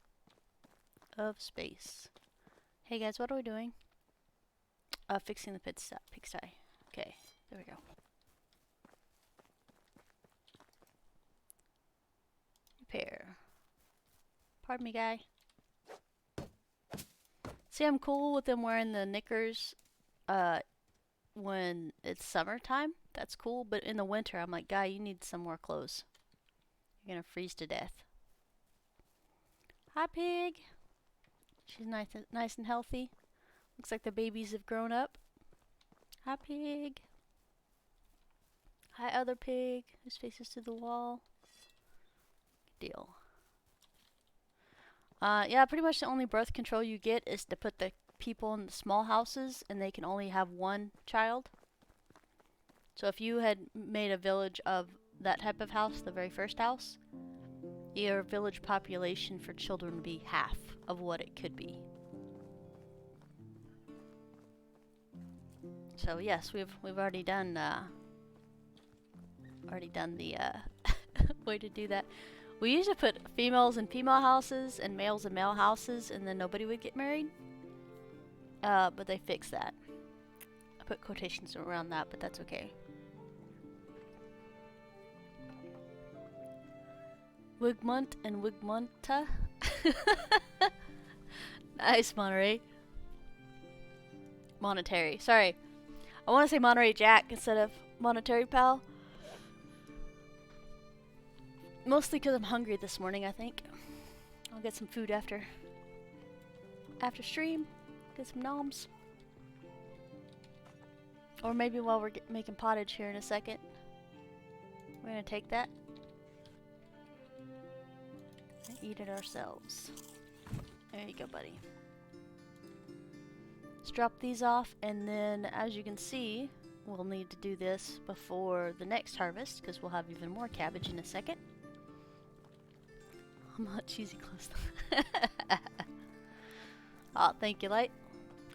of space. Hey guys, what are we doing? Fixing the pigsty. Okay, there we go. Repair. Pardon me, guy. See, I'm cool with them wearing the knickers when it's summertime. That's cool, but in the winter, I'm like, guy, you need some more clothes. You're gonna freeze to death. Hi, pig. She's nice and healthy. Looks like the babies have grown up. Hi, pig. Hi, other pig whose face is to the wall. Good deal. Yeah, pretty much the only birth control you get is to put the people in the small houses and they can only have 1 child. So if you had made a village of that type of house, the very first house, your village population for children would be half of what it could be. So yes, we've already done the way to do that. We used to put females in female houses and males in male houses, and then nobody would get married. But they fixed that. I put quotations around that, but that's okay. Wigmunt and Wigmunta. Nice, Monterey. Monetary. Sorry. I want to say Monterey Jack instead of Monetary Pal. Mostly because I'm hungry this morning, I think. I'll get some food after stream. Get some noms. Or maybe while we're making pottage here in a second. We're gonna take that and eat it ourselves. There you go, buddy. Let's drop these off, and then as you can see, we'll need to do this before the next harvest because we'll have even more cabbage in a second. I'm not cheesy close. Oh, thank you, Light.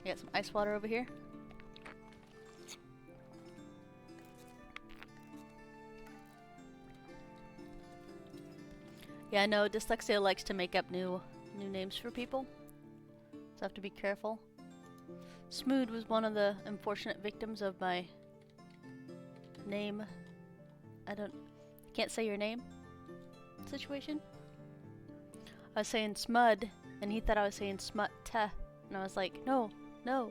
I got some ice water over here. Yeah, I know dyslexia likes to make up new names for people, so I have to be careful. Smood was one of the unfortunate victims of my name. Can't say your name situation. I was saying Smud, and he thought I was saying Smut-ta, and I was like, no, I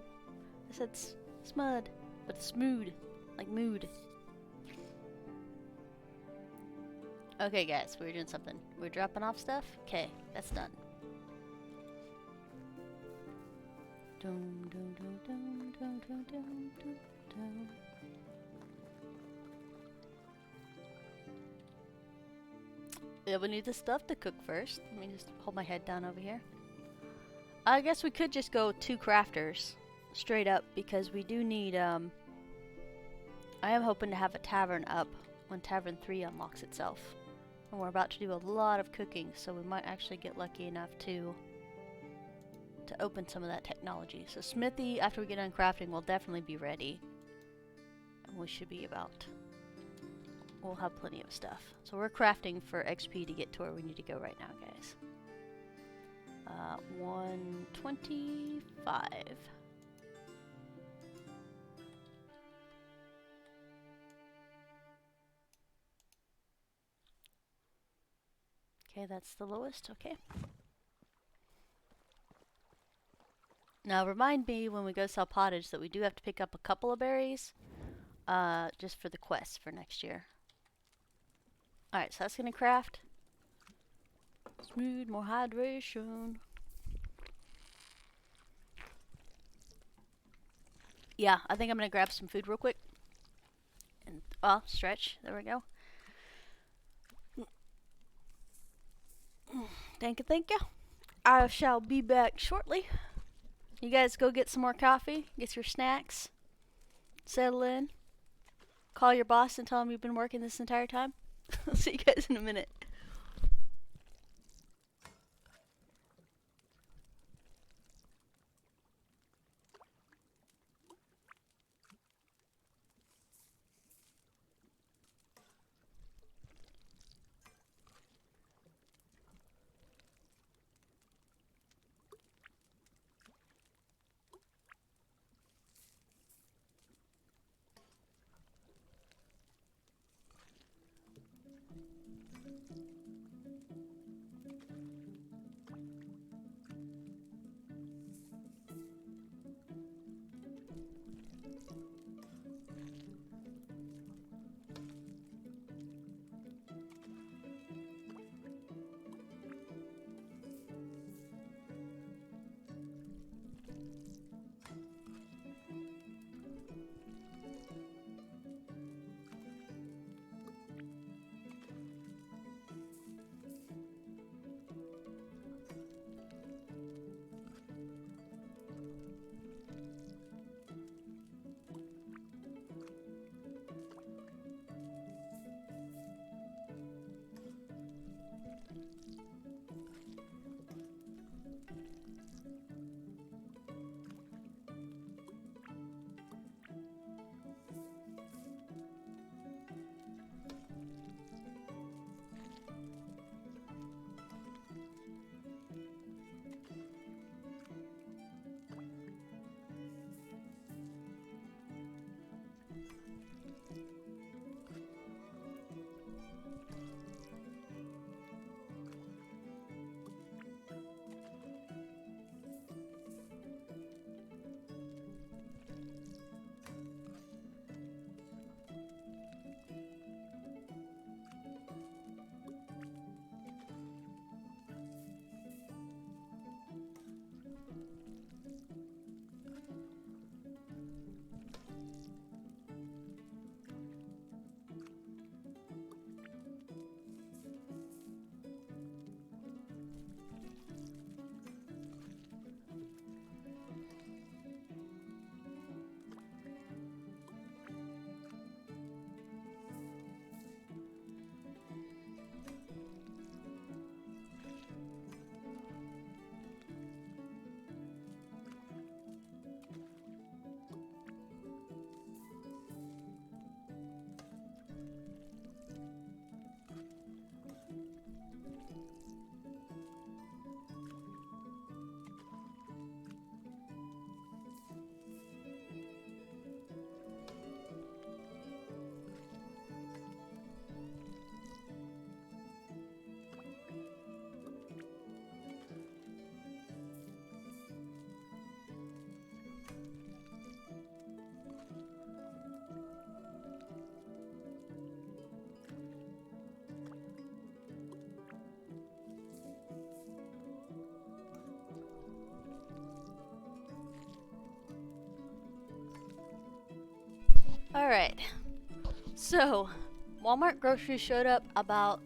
said Smud, but Smood, like mood. Okay, guys, we're doing something. We're dropping off stuff. Okay, that's done. Yeah, we need the stuff to cook first. Let me just hold my head down over here. I guess we could just go 2 crafters straight up because we do need, I am hoping to have a tavern up when Tavern 3 unlocks itself. And we're about to do a lot of cooking, so we might actually get lucky enough to open some of that technology. So Smithy, after we get done crafting, will definitely be ready. And we should be about... We'll have plenty of stuff. So we're crafting for XP to get to where we need to go right now, guys. 125. Okay, that's the lowest. Okay. Now remind me when we go sell pottage that we do have to pick up a couple of berries, just for the quest for next year. Alright, so that's gonna craft. Smooth, more hydration. Yeah, I think I'm gonna grab some food real quick. And, stretch. There we go. Thank you. I shall be back shortly. You guys go get some more coffee, get your snacks, settle in, call your boss and tell him you've been working this entire time. I'll see you guys in a minute. Alright. So, Walmart groceries showed up about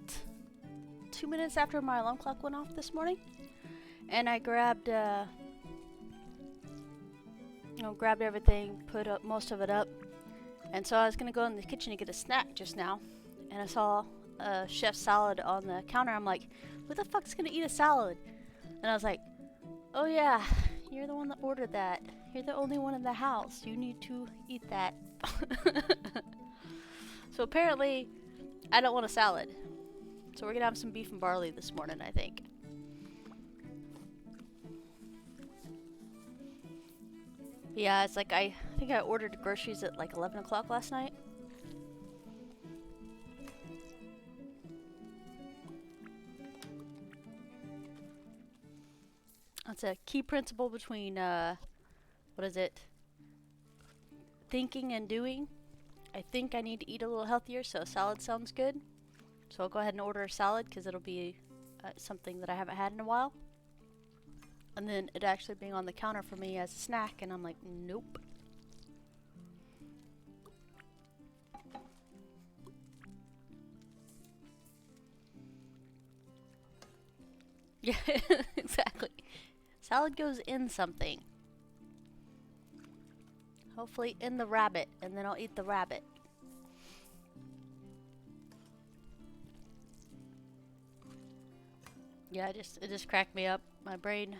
2 minutes after my alarm clock went off this morning. And I grabbed, grabbed everything, put up most of it up. And so I was gonna go in the kitchen to get a snack just now. And I saw a chef salad on the counter. I'm like, who the fuck's gonna eat a salad? And I was like, oh yeah, you're the one that ordered that. You're the only one in the house. You need to eat that. So apparently, I don't want a salad. So we're gonna have some beef and barley this morning, I think. Yeah, it's like I think I ordered groceries at like 11 o'clock last night. That's a key principle between, what is it? Thinking and doing. I think I need to eat a little healthier, so a salad sounds good. So I'll go ahead and order a salad because it'll be something that I haven't had in a while. And then it actually being on the counter for me as a snack, and I'm like, nope. Yeah, exactly. Salad goes in something. Hopefully in the rabbit, and then I'll eat the rabbit. Yeah, it just cracked me up. My brain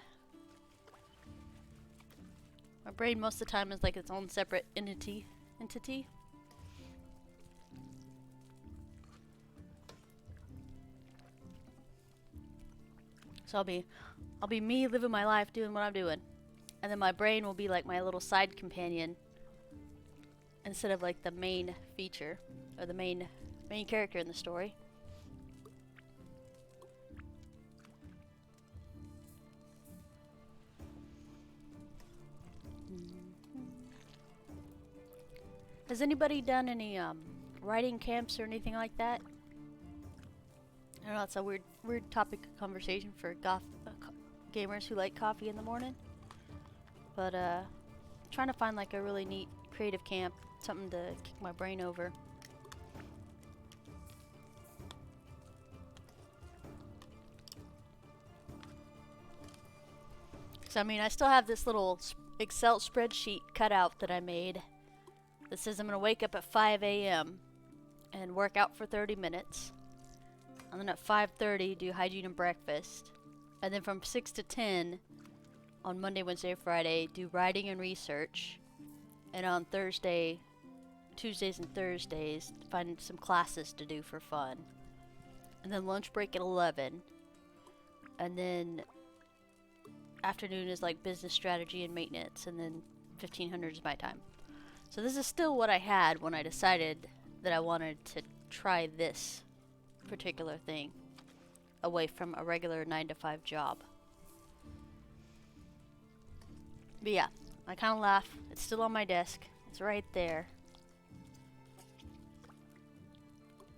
most of the time is like its own separate entity. So I'll be me living my life doing what I'm doing. And then my brain will be like my little side companion instead of like the main feature or the main character in the story. Has anybody done any writing camps or anything like that? I don't know, it's a weird topic of conversation for gamers who like coffee in the morning. But trying to find like a really neat creative camp, something to kick my brain over. So I mean, I still have this little Excel spreadsheet cutout that I made that says I'm gonna wake up at 5 a.m. and work out for 30 minutes. And then at 5:30 do hygiene and breakfast. And then from 6 to 10 on Monday, Wednesday, Friday do writing and research. And on Tuesdays and Thursdays find some classes to do for fun. And then lunch break at 11. And then afternoon is like business strategy and maintenance, and then 1500 is my time. So this is still what I had when I decided that I wanted to try this particular thing away from a regular 9-to-5 job. But yeah, I kind of laugh. It's still on my desk. It's right there.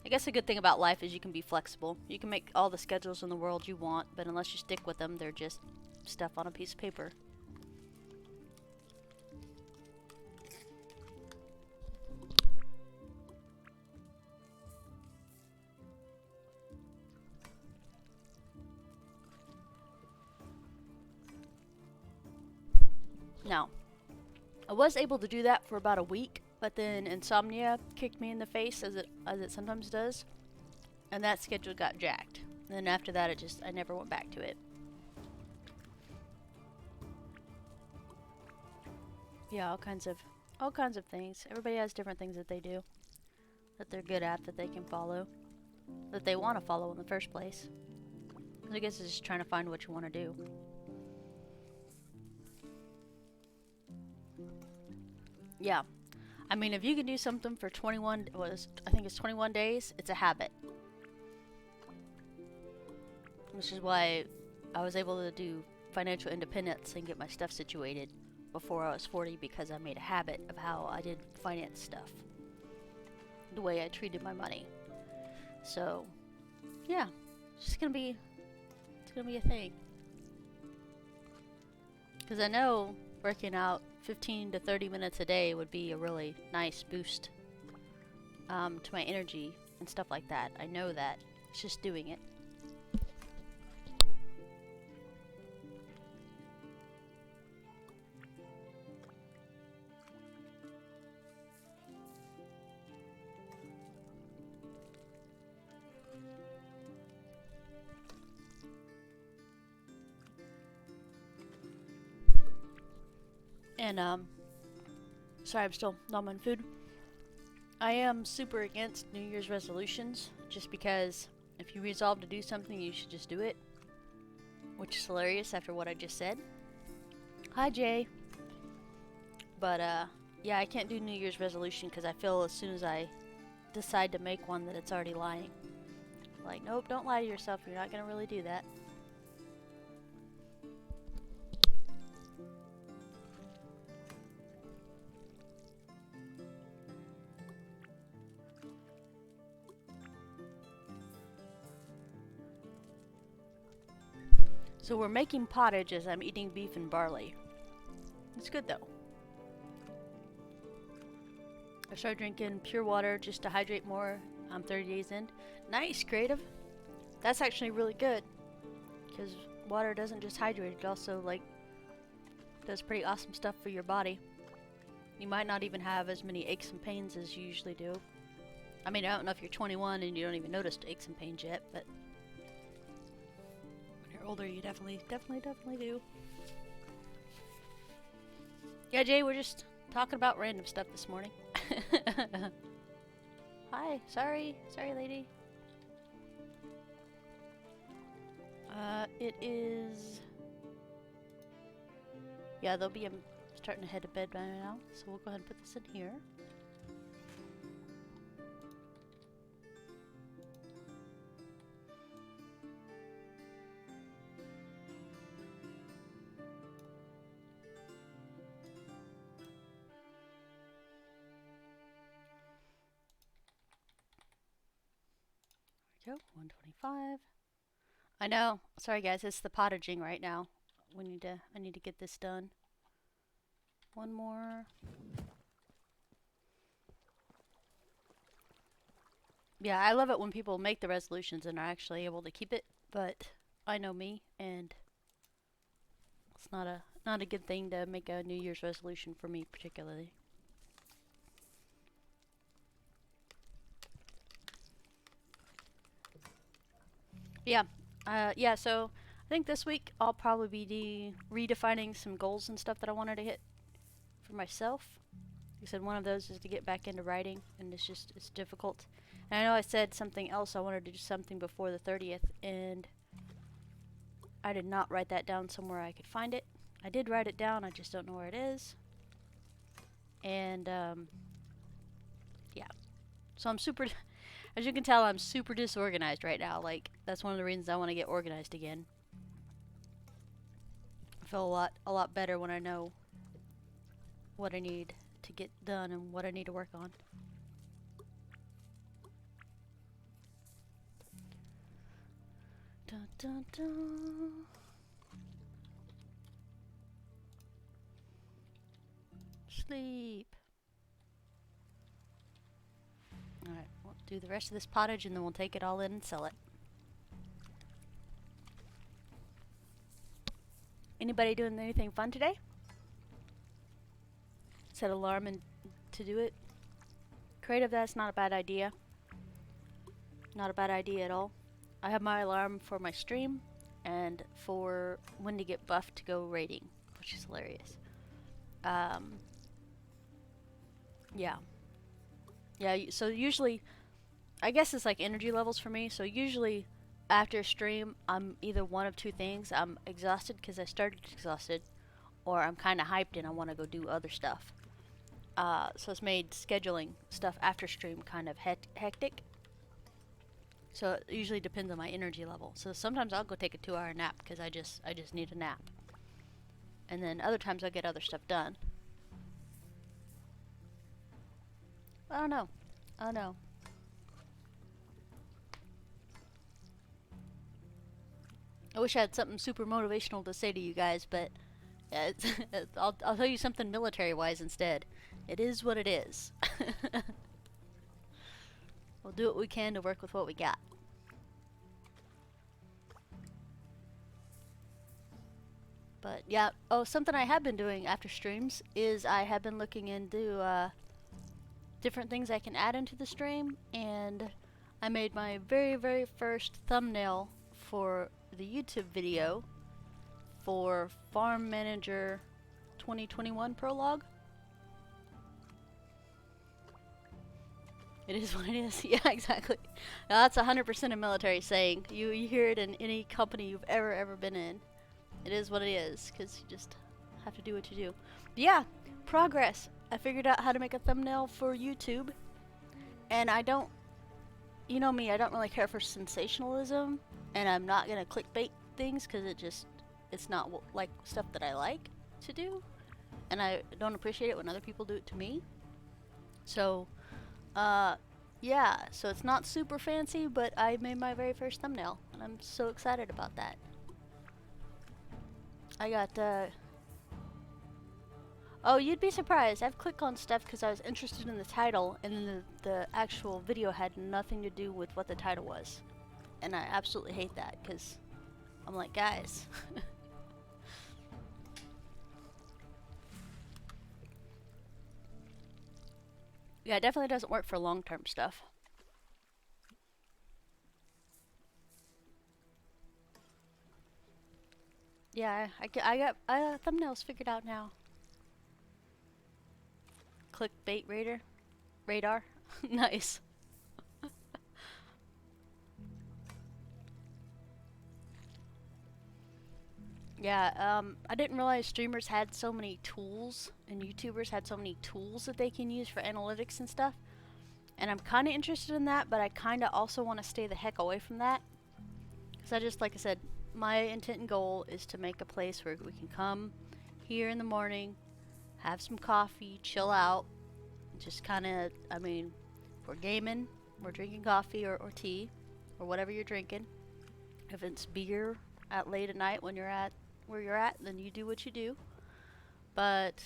I guess a good thing about life is you can be flexible. You can make all the schedules in the world you want, but unless you stick with them, they're just stuff on a piece of paper. Now, I was able to do that for about a week, but then insomnia kicked me in the face as it sometimes does, and that schedule got jacked. And then after that, I never went back to it. Yeah, all kinds of things. Everybody has different things that they do, that they're good at, that they can follow, that they want to follow in the first place. I guess it's just trying to find what you want to do. Yeah. I mean, if you can do something for 21 days, it's a habit. Which is why I was able to do financial independence and get my stuff situated before I was 40, because I made a habit of how I did finance stuff. The way I treated my money. So, yeah. It's gonna be a thing. Because I know working out 15 to 30 minutes a day would be a really nice boost to my energy and stuff like that. I know that. It's just doing it. And, sorry, I'm still not on food. I am super against New Year's resolutions, just because if you resolve to do something, you should just do it. Which is hilarious after what I just said. Hi, Jay. But, yeah, I can't do New Year's resolution because I feel as soon as I decide to make one that it's already lying. Like, nope, don't lie to yourself. You're not going to really do that. So we're making pottage as I'm eating beef and barley. It's good though. I started drinking pure water just to hydrate more. I'm 30 days in. Nice, creative. That's actually really good. Because water doesn't just hydrate, it also like does pretty awesome stuff for your body. You might not even have as many aches and pains as you usually do. I mean, I don't know if you're 21 and you don't even notice aches and pains yet, but older, you definitely do. Yeah, Jay, we're just talking about random stuff this morning. Hi, sorry lady. It is... Yeah, they'll be starting to head to bed by now, so we'll go ahead and put this in here. Go, 125. I know. Sorry guys, it's the pottaging right now. I need to get this done. One more. Yeah, I love it when people make the resolutions and are actually able to keep it, but I know me, and it's not a good thing to make a New Year's resolution for me particularly. Yeah, yeah, so I think this week I'll probably be redefining some goals and stuff that I wanted to hit for myself. Like I said, one of those is to get back into writing, and it's difficult. And I know I said something else, I wanted to do something before the 30th, and I did not write that down somewhere I could find it. I did write it down, I just don't know where it is. And, yeah. So I'm super... As you can tell, I'm super disorganized right now. Like, that's one of the reasons I want to get organized again. I feel a lot better when I know what I need to get done and what I need to work on. Dun, dun, dun. Sleep. Alright, we'll do the rest of this pottage and then we'll take it all in and sell it. Anybody doing anything fun today? Set alarm and to do it. Creative, that's not a bad idea. Not a bad idea at all. I have my alarm for my stream and for when to get buffed to go raiding, which is hilarious. Yeah. Yeah, so usually, I guess it's like energy levels for me, so usually after a stream, I'm either one of two things. I'm exhausted because I started exhausted, or I'm kind of hyped and I want to go do other stuff. So it's made scheduling stuff after stream kind of hectic. So it usually depends on my energy level. So sometimes I'll go take a 2-hour nap because I just need a nap. And then other times I'll get other stuff done. I don't know. I wish I had something super motivational to say to you guys, but I'll tell you something military-wise instead. It is what it is. we'll do what we can to work with what we got. But yeah, oh, something I have been doing after streams is I have been looking into different things I can add into the stream, and I made my very first thumbnail for the YouTube video for Farm Manager 2021 Prologue. It is what it is. Yeah, exactly. Now, that's 100% a military saying. You hear it in any company you've ever been in. It is what it is, because you just have to do what you do. But yeah, progress. I figured out how to make a thumbnail for YouTube, and I don't, you know me, I don't really care for sensationalism, and I'm not gonna clickbait things because it's not like stuff that I like to do, and I don't appreciate it when other people do it to me. So, yeah, so it's not super fancy, but I made my very first thumbnail, and I'm so excited about that. I got, oh, you'd be surprised. I've clicked on stuff because I was interested in the title, and then the actual video had nothing to do with what the title was. And I absolutely hate that, because I'm like, guys. Yeah, it definitely doesn't work for long-term stuff. Yeah, I got thumbnails figured out now. Clickbait radar. Nice. Yeah, I didn't realize streamers had so many tools and YouTubers had so many tools that they can use for analytics and stuff. And I'm kind of interested in that, but I kind of also want to stay the heck away from that. Because I just, like I said, my intent and goal is to make a place where we can come here in the morning, have some coffee, chill out, just kind of, I mean, if we're gaming, we're drinking coffee or tea, or whatever you're drinking. If it's beer at late at night when you're at where you're at, then you do what you do. But,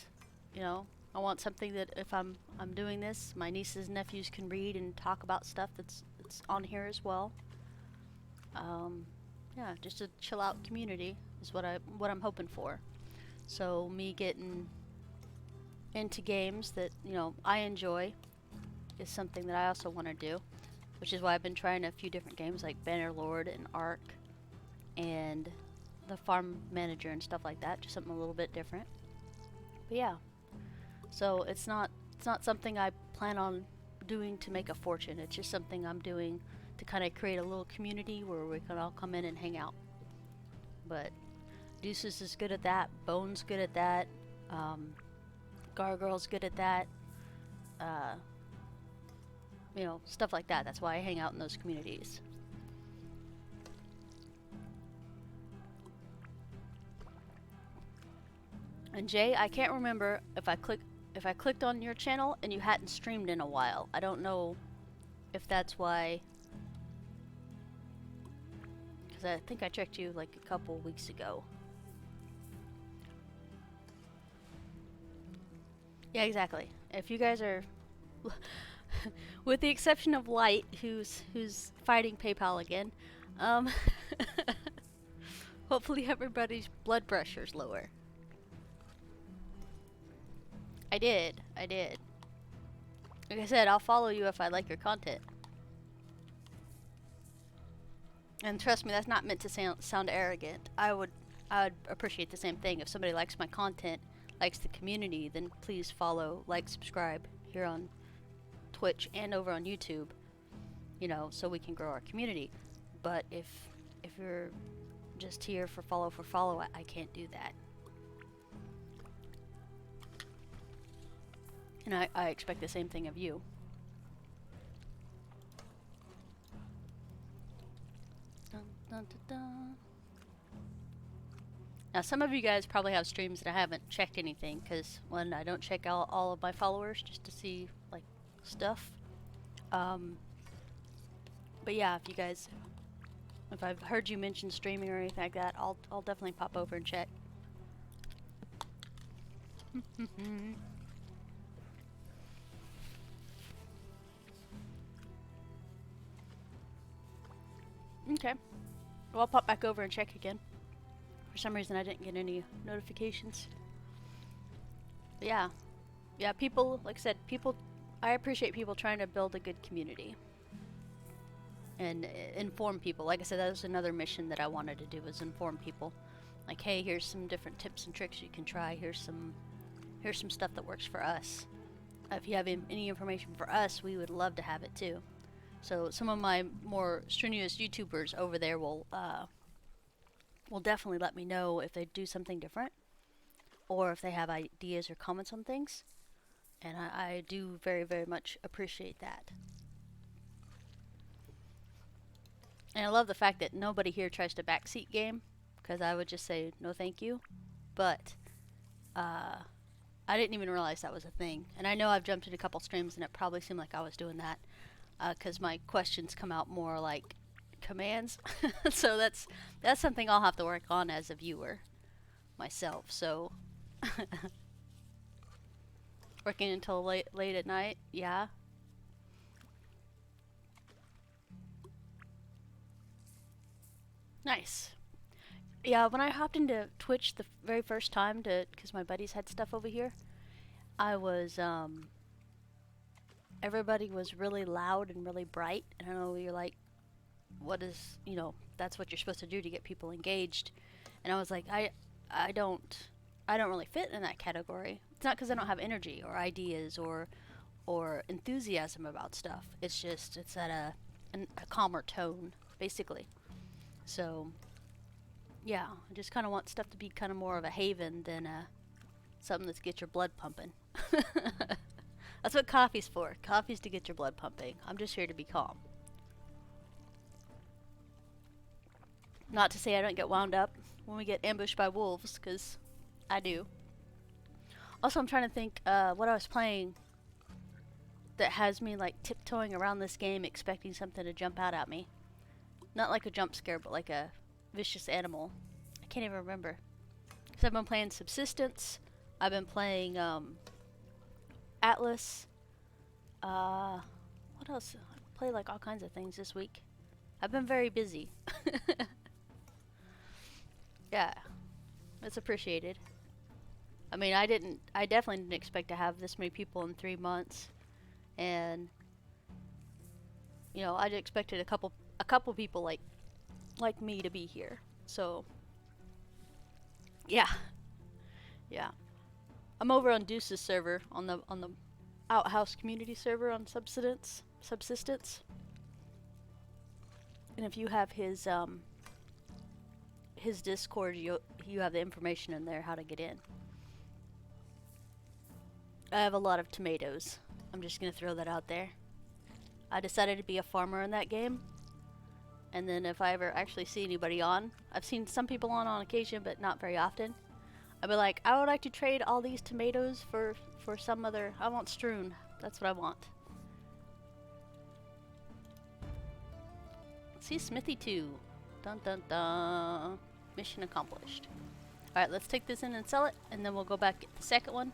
you know, I want something that if I'm doing this, my nieces and nephews can read and talk about stuff that's on here as well. Yeah, just a chill out community is what I'm hoping for. So me getting into games that, you know, I enjoy is something that I also want to do, which is why I've been trying a few different games like Bannerlord and Ark and the Farm Manager and stuff like that, just something a little bit different. But yeah, so it's not something I plan on doing to make a fortune. It's just something I'm doing to kind of create a little community where we can all come in and hang out. But Deuces is good at that, Bone's good at that, Gargoyle's good at that, you know, stuff like that. That's why I hang out in those communities. And Jay, I can't remember if I clicked on your channel and you hadn't streamed in a while. I don't know if that's why, because I think I checked you like a couple weeks ago. Yeah, exactly. If you guys are, with the exception of Light, who's fighting PayPal again, hopefully everybody's blood pressure's lower. I did. Like I said, I'll follow you if I like your content. And trust me, that's not meant to sound arrogant. I would appreciate the same thing. If somebody likes my content, likes the community, then please follow, like, subscribe here on Twitch and over on YouTube, you know, so we can grow our community. But if you're just here for follow, I can't do that. And I expect the same thing of you. Dun, dun, dun, dun. Now, some of you guys probably have streams that I haven't checked anything, because when I don't check out all of my followers just to see, like, stuff. But yeah, if I've heard you mention streaming or anything like that, I'll definitely pop over and check. Okay. Well, I'll pop back over and check again. For some reason, I didn't get any notifications. But yeah. Yeah, people, like I said, I appreciate people trying to build a good community. And inform people. Like I said, that was another mission that I wanted to do, was inform people. Like, hey, here's some different tips and tricks you can try. Here's some stuff that works for us. If you have any information for us, we would love to have it too. So some of my more strenuous YouTubers over there will definitely let me know if they do something different, or if they have ideas or comments on things. And I do very, very much appreciate that. And I love the fact that nobody here tries to backseat game, because I would just say no thank you. But I didn't even realize that was a thing. And I know I've jumped in a couple streams and it probably seemed like I was doing that, because my questions come out more like commands. So that's something I'll have to work on as a viewer myself. So working until late at night, yeah. Nice. Yeah, when I hopped into Twitch the very first time, because my buddies had stuff over here, I was everybody was really loud and really bright. And I know you're like, what is, that's what you're supposed to do to get people engaged. And I was like, I don't really fit in that category. It's not because I don't have energy or ideas or enthusiasm about stuff. It's just it's at a calmer tone, basically. So yeah, I just kind of want stuff to be kind of more of a haven than something that's get your blood pumping. That's what coffee's for. Coffee's to get your blood pumping. I'm just here to be calm. Not to say I don't get wound up when we get ambushed by wolves, because I do. Also, I'm trying to think what I was playing that has me like tiptoeing around this game expecting something to jump out at me. Not like a jump scare, but like a vicious animal. I can't even remember. Because I've been playing Subsistence. I've been playing Atlas. What else? I played like all kinds of things this week. I've been very busy. Yeah, it's appreciated. I mean, I definitely didn't expect to have this many people in 3 months, and I expected a couple people like me to be here. So, yeah, yeah. I'm over on Deuce's server on the Outhouse community server on Subsistence. And if you have his Discord, you have the information in there how to get in. I have a lot of tomatoes. I'm just gonna throw that out there. I decided to be a farmer in that game, and then if I ever actually see anybody on, I've seen some people on occasion, but not very often. I'd be like, I would like to trade all these tomatoes for some other. I want strewn. That's what I want. See, Smithy 2. Dun dun dun. Mission accomplished. Alright, let's take this in and sell it, and then we'll go back get the second one.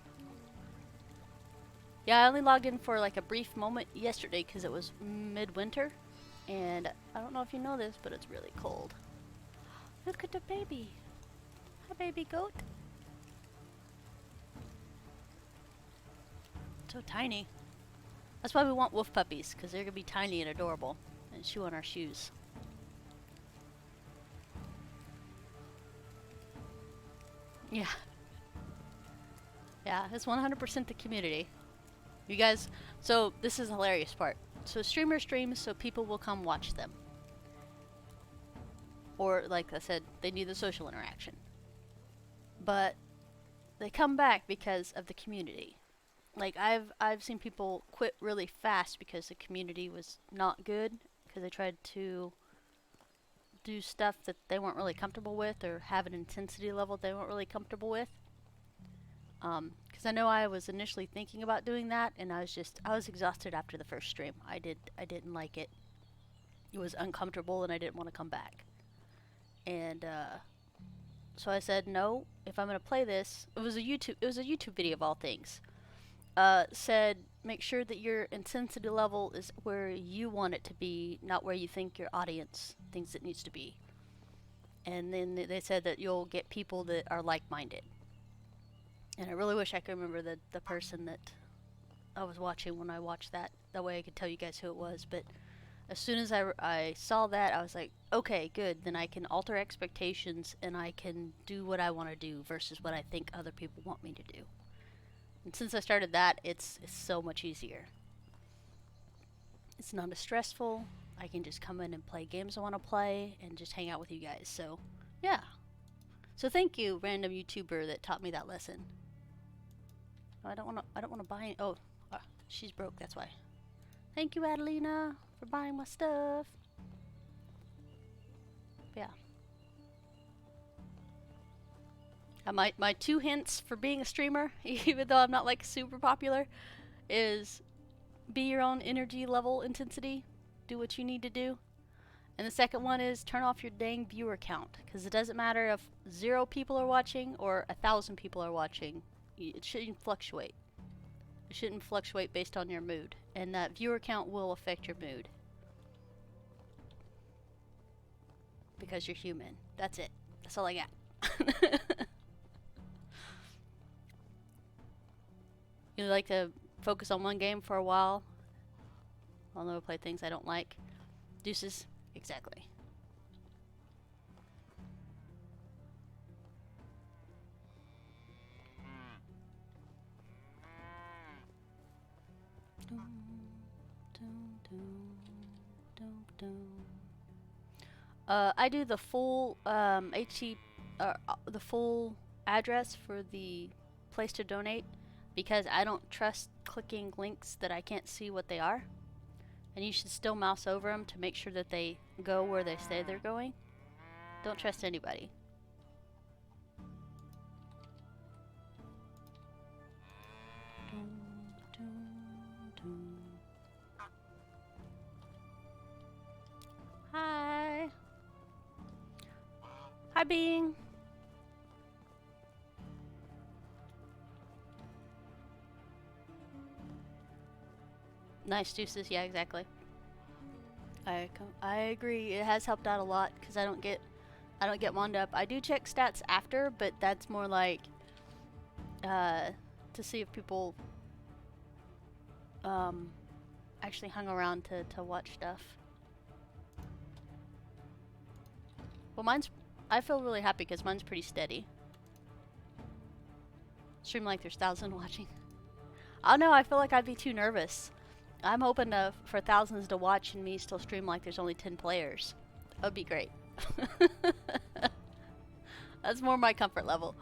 Yeah, I only logged in for like a brief moment yesterday because it was midwinter, and I don't know if you know this, but it's really cold. Look at the baby. Hi, baby goat. So tiny. That's why we want wolf puppies, because they're going to be tiny and adorable and chew on our shoes. Yeah. Yeah, it's 100% the community. You guys, so this is the hilarious part. So streamer streams so people will come watch them. Or, like I said, they need the social interaction. But they come back because of the community. Like, I've seen people quit really fast because the community was not good, because they tried to do stuff that they weren't really comfortable with, or have an intensity level they weren't really comfortable with. Because I know I was initially thinking about doing that, and I was exhausted after the first stream. I didn't like it. It was uncomfortable, and I didn't want to come back. And so I said, no, if I'm gonna play this, it was a YouTube video of all things. Said make sure that your intensity level is where you want it to be, not where you think your audience thinks it needs to be. And then they said that you'll get people that are like-minded. And I really wish I could remember the person that I was watching when I watched that. That way I could tell you guys who it was. But as soon as I saw that, I was like, okay, good. Then I can alter expectations and I can do what I want to do versus what I think other people want me to do. And since I started that, it's so much easier. It's not as stressful. I can just come in and play games I want to play and just hang out with you guys. So, yeah. So thank you, random YouTuber that taught me that lesson. I don't want to buy any. Oh, she's broke. That's why. Thank you, Adelina, for buying my stuff. Yeah. My 2 hints for being a streamer, even though I'm not like super popular, is be your own energy level intensity. Do what you need to do. And the second one is turn off your dang viewer count, because it doesn't matter if 0 people are watching or 1,000 people are watching. It shouldn't fluctuate. It shouldn't fluctuate based on your mood, and that viewer count will affect your mood. Because you're human. That's it. That's all I got. You like to focus on one game for a while? I'll never play things I don't like. Deuces. Exactly. I do the full the full address for the place to donate because I don't trust clicking links that I can't see what they are. And you should still mouse over them to make sure that they go where they say they're going. Don't trust anybody. Hi. Hi, Bing. Nice Deuces, yeah, exactly. I agree. It has helped out a lot because I don't get wound up. I do check stats after, but that's more like to see if people actually hung around to watch stuff. Well, I feel really happy because mine's pretty steady. Stream like there's 1,000 watching. Oh no, I feel like I'd be too nervous. I'm hoping for thousands to watch and me still stream like there's only 10 players. That would be great. That's more my comfort level.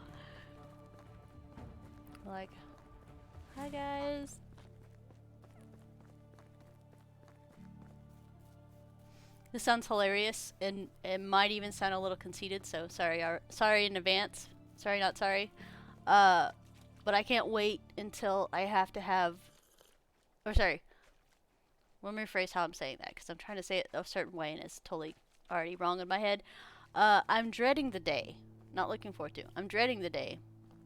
Like, hi guys. This sounds hilarious, and it might even sound a little conceited, so sorry in advance. Sorry, not sorry. But I can't wait until I have to have... Or sorry. Let me rephrase how I'm saying that, because I'm trying to say it a certain way, and it's totally already wrong in my head. I'm dreading the day. Not looking forward to. I'm dreading the day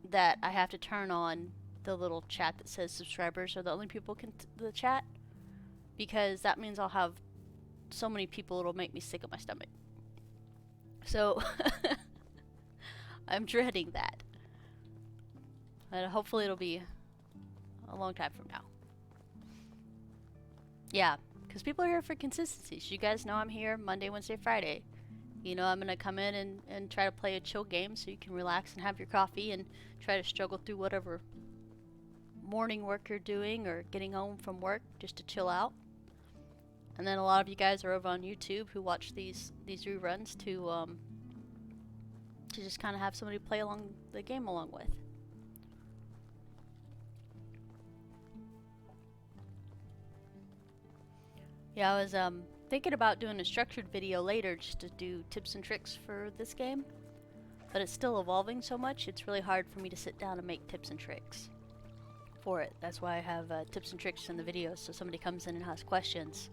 that I have to turn on the little chat that says subscribers are the only people can the chat, because that means I'll have so many people it'll make me sick at my stomach. So I'm dreading that. And hopefully it'll be a long time from now. Yeah, because people are here for consistency. So you guys know I'm here Monday, Wednesday, Friday. You know I'm going to come in and try to play a chill game so you can relax and have your coffee and try to struggle through whatever morning work you're doing or getting home from work just to chill out. And then a lot of you guys are over on YouTube who watch these reruns to just kind of have somebody play along the game along with. Yeah, I was thinking about doing a structured video later just to do tips and tricks for this game. But it's still evolving so much, it's really hard for me to sit down and make tips and tricks for it. That's why I have tips and tricks in the videos, so somebody comes in and has questions,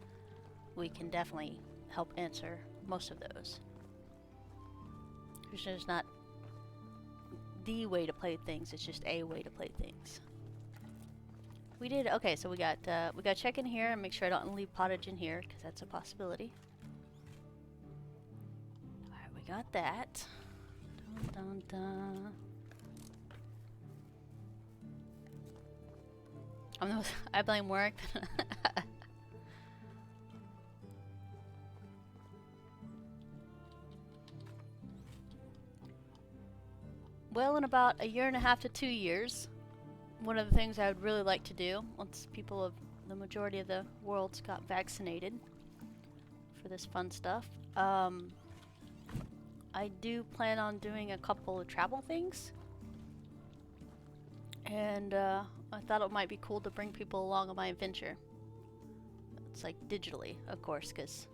we can definitely help answer most of those. There's just not the way to play things, it's just a way to play things. we did. Okay, so we got check in here and make sure I don't leave pottage in here because that's a possibility. All right, we got that. Dun, dun, dun. I blame work. Well, in about a year and a half to 2 years, one of the things I would really like to do, once people of the majority of the world's got vaccinated for this fun stuff, I do plan on doing a couple of travel things. And I thought it might be cool to bring people along on my adventure. It's like digitally, of course, because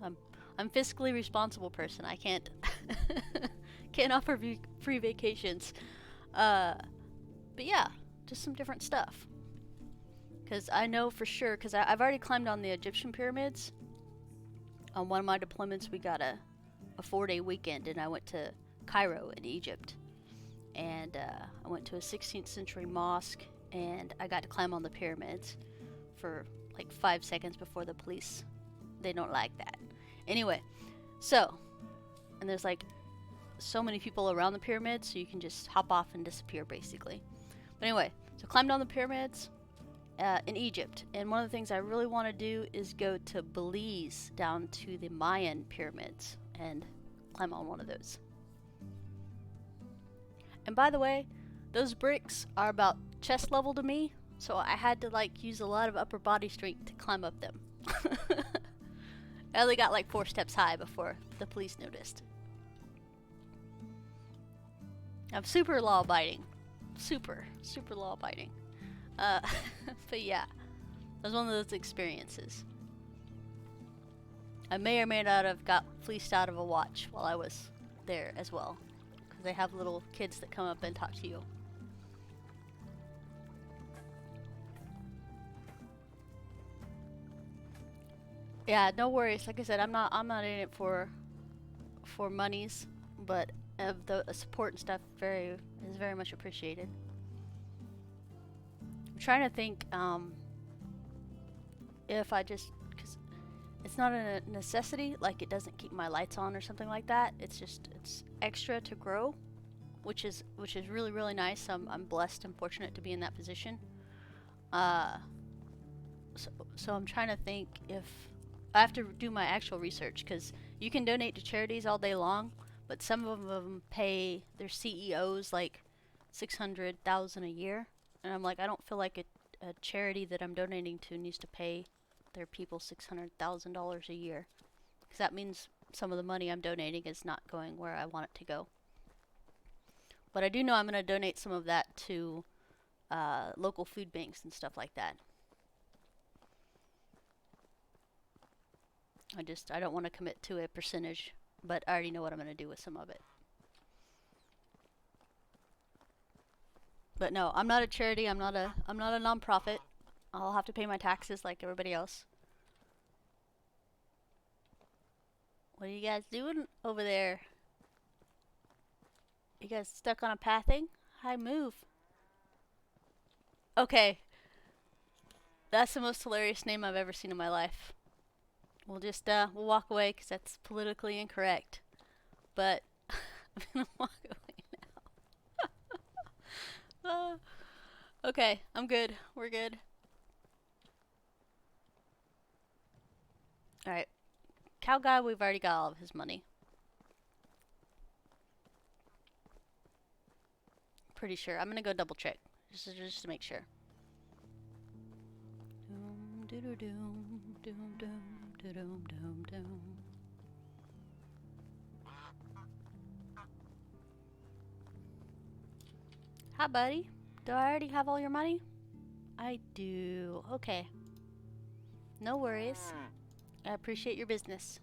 I'm a fiscally responsible person. I can't can't offer free vacations. But yeah, just some different stuff. Because I know for sure, because I've already climbed on the Egyptian pyramids. On one of my deployments, we got a 4-day weekend, and I went to Cairo in Egypt. And I went to a 16th century mosque, and I got to climb on the pyramids for like 5 seconds before the police. They don't like that. Anyway, so, and there's like so many people around the pyramids, so you can just hop off and disappear basically. But anyway, so climbed on the pyramids in Egypt, and one of the things I really want to do is go to Belize, down to the Mayan pyramids, and climb on one of those. And by the way, those bricks are about chest level to me, so I had to like use a lot of upper body strength to climb up them. I only got like 4 steps high before the police noticed. I'm super law abiding. Super law abiding. But yeah, it was one of those experiences. I may or may not have got fleeced out of a watch while I was there as well. Because they have little kids that come up and talk to you. Yeah, no worries. Like I said, I'm not in it for monies, but the support and stuff is very much appreciated. I'm trying to think if I just, because it's not a necessity, like it doesn't keep my lights on or something like that. It's extra to grow, which is really nice. I'm blessed and fortunate to be in that position. So I'm trying to think if I have to do my actual research, because you can donate to charities all day long, but some of them pay their CEOs like $600,000 a year, and I'm like, I don't feel like a charity that I'm donating to needs to pay their people $600,000 a year, because that means some of the money I'm donating is not going where I want it to go. But I do know I'm going to donate some of that to local food banks and stuff like that. I don't want to commit to a percentage, but I already know what I'm going to do with some of it. But no, I'm not a charity. I'm not a nonprofit. I'll have to pay my taxes like everybody else. What are you guys doing over there? You guys stuck on a pathing? Hi, move. Okay. That's the most hilarious name I've ever seen in my life. We'll just, we'll walk away because that's politically incorrect. But I'm gonna walk away now. Okay, I'm good. We're good. Alright. Cow guy, we've already got all of his money. Pretty sure. I'm gonna go double check. Just to make sure. Hi, buddy. Do I already have all your money? I do. Okay. No worries. I appreciate your business.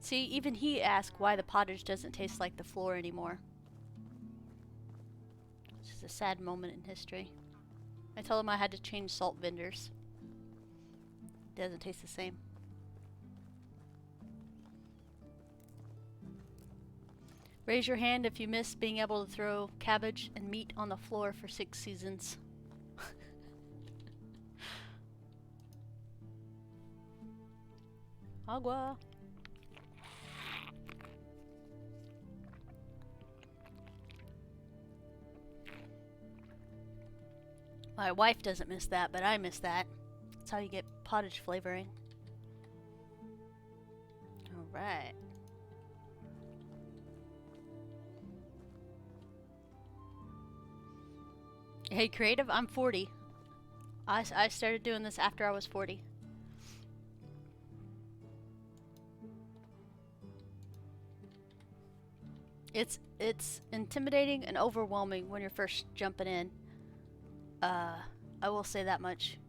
See, even he asked why the pottage doesn't taste like the floor anymore. It's just a sad moment in history. I told him I had to change salt vendors. It doesn't taste the same. Raise your hand if you miss being able to throw cabbage and meat on the floor for 6 seasons. Agua. My wife doesn't miss that, but I miss that. That's how you get pottage flavoring. Alright. Hey, creative, I'm 40. I started doing this after I was 40. It's intimidating and overwhelming when you're first jumping in. I will say that much.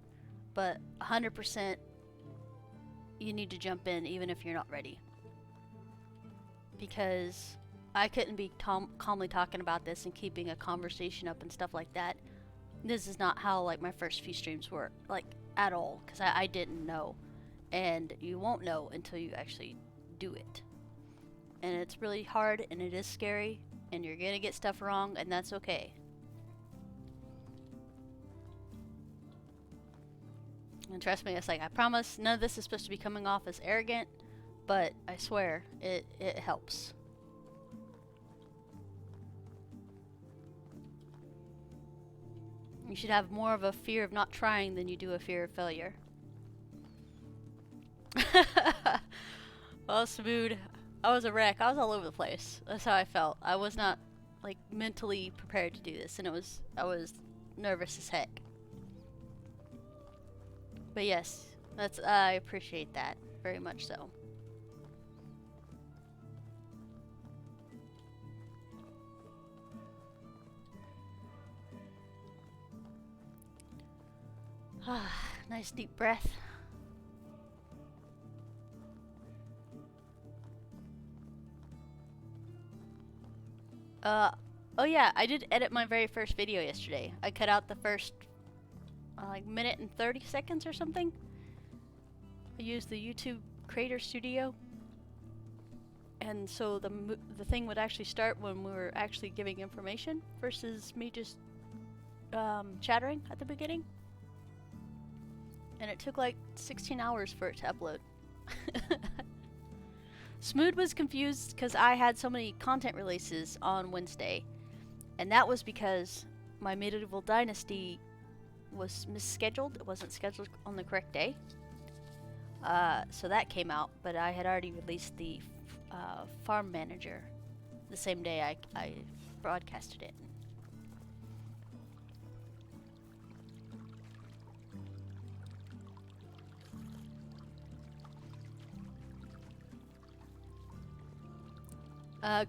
But 100% you need to jump in even if you're not ready. Because I couldn't be calmly talking about this and keeping a conversation up and stuff like that. This is not how like my first few streams were, like at all, because I didn't know. And you won't know until you actually do it. And it's really hard and it is scary and you're gonna get stuff wrong and that's okay. And trust me, it's like, I promise none of this is supposed to be coming off as arrogant, but I swear it helps. You should have more of a fear of not trying than you do a fear of failure. Well, Smooth, I was a wreck. I was all over the place. That's how I felt. I was not like mentally prepared to do this, and I was nervous as heck. But yes, I appreciate that very much so. Nice deep breath. Oh yeah, I did edit my very first video yesterday. I cut out the first like minute and 30 seconds or something. I used the YouTube Creator Studio. And so the thing would actually start when we were actually giving information versus me just chattering at the beginning. And it took like 16 hours for it to upload. Smooth was confused because I had so many content releases on Wednesday. And that was because my Medieval Dynasty was misscheduled. It wasn't scheduled on the correct day. So that came out, but I had already released the Farm Manager the same day I broadcasted it.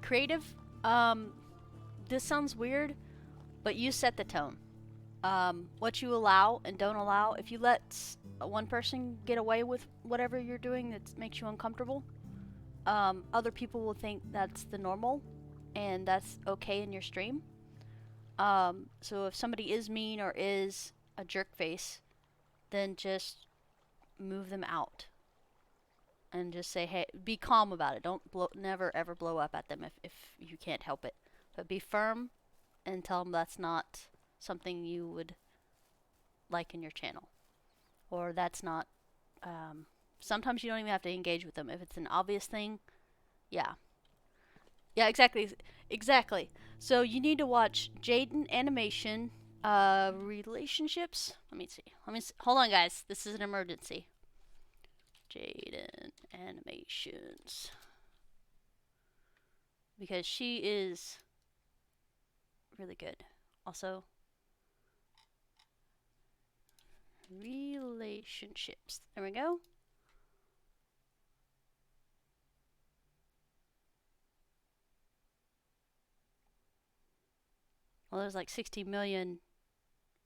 Creative, this sounds weird, but you set the tone. What you allow and don't allow. If you let one person get away with whatever you're doing that makes you uncomfortable, other people will think that's the normal, and that's okay in your stream. So if somebody is mean or is a jerk face, then just move them out. And just say, hey, be calm about it. Don't never ever blow up at them if you can't help it. But be firm and tell them that's not something you would like in your channel. Or that's not, sometimes you don't even have to engage with them. If it's an obvious thing, yeah. Yeah, exactly. So you need to watch Jaden Animation, Relationships. Let me see. Hold on, guys. This is an emergency. Jaden Animations, because she is really good. Also, relationships. There we go. Well, there's like 60 million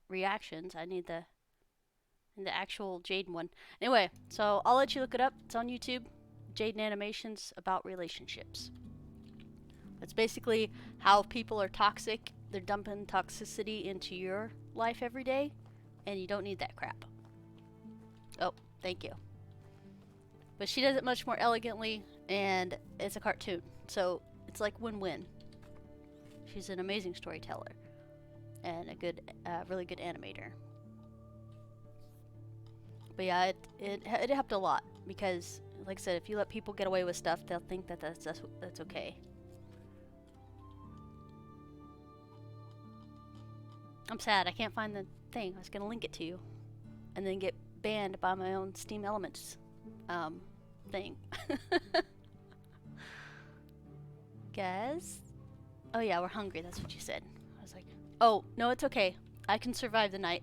reactions. I need the actual Jaden one. Anyway, so I'll let you look it up. It's on YouTube. Jaden Animations about relationships. It's basically how people are toxic. They're dumping toxicity into your life every day, and you don't need that crap. Oh, thank you. But she does it much more elegantly, and it's a cartoon, so it's like win-win. She's an amazing storyteller and a good, really good animator. But yeah, it helped a lot because, like I said, if you let people get away with stuff, they'll think that that's okay. I'm sad I can't find the thing. I was gonna link it to you, and then get banned by my own Steam Elements thing. Guys? Oh yeah, we're hungry. That's what you said. I was like, oh no, it's okay. I can survive the night.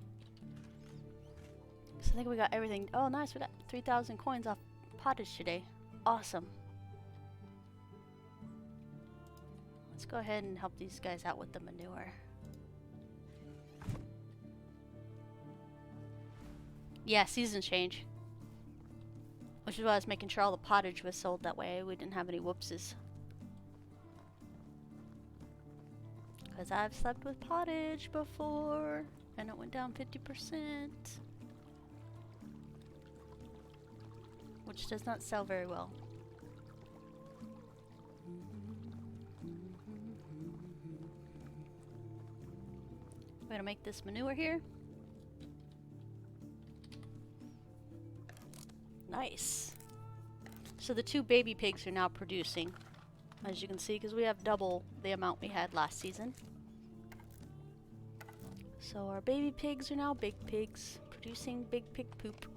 So I think we got everything. Oh nice, we got 3,000 coins off Pottage today. Awesome. Let's go ahead and help these guys out with the manure. Yeah, season change. Which is why I was making sure all the pottage was sold that way. We didn't have any whoopses. Because I've slept with pottage before. And it went down 50%. Which does not sell very well. We're gonna make this manure here. Nice. So the 2 baby pigs are now producing, as you can see, because we have double the amount we had last season. So our baby pigs are now big pigs, producing big pig poop.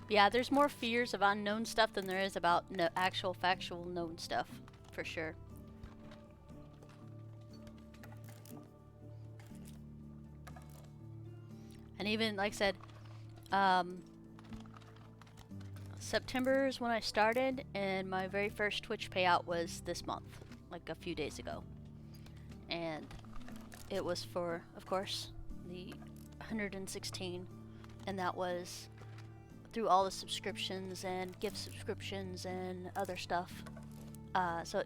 Yeah, there's more fears of unknown stuff than there is about actual factual known stuff, for sure. And even, like I said, September is when I started, and my very first Twitch payout was this month, like a few days ago. And it was for, of course, the 116, and that was through all the subscriptions and gift subscriptions and other stuff. So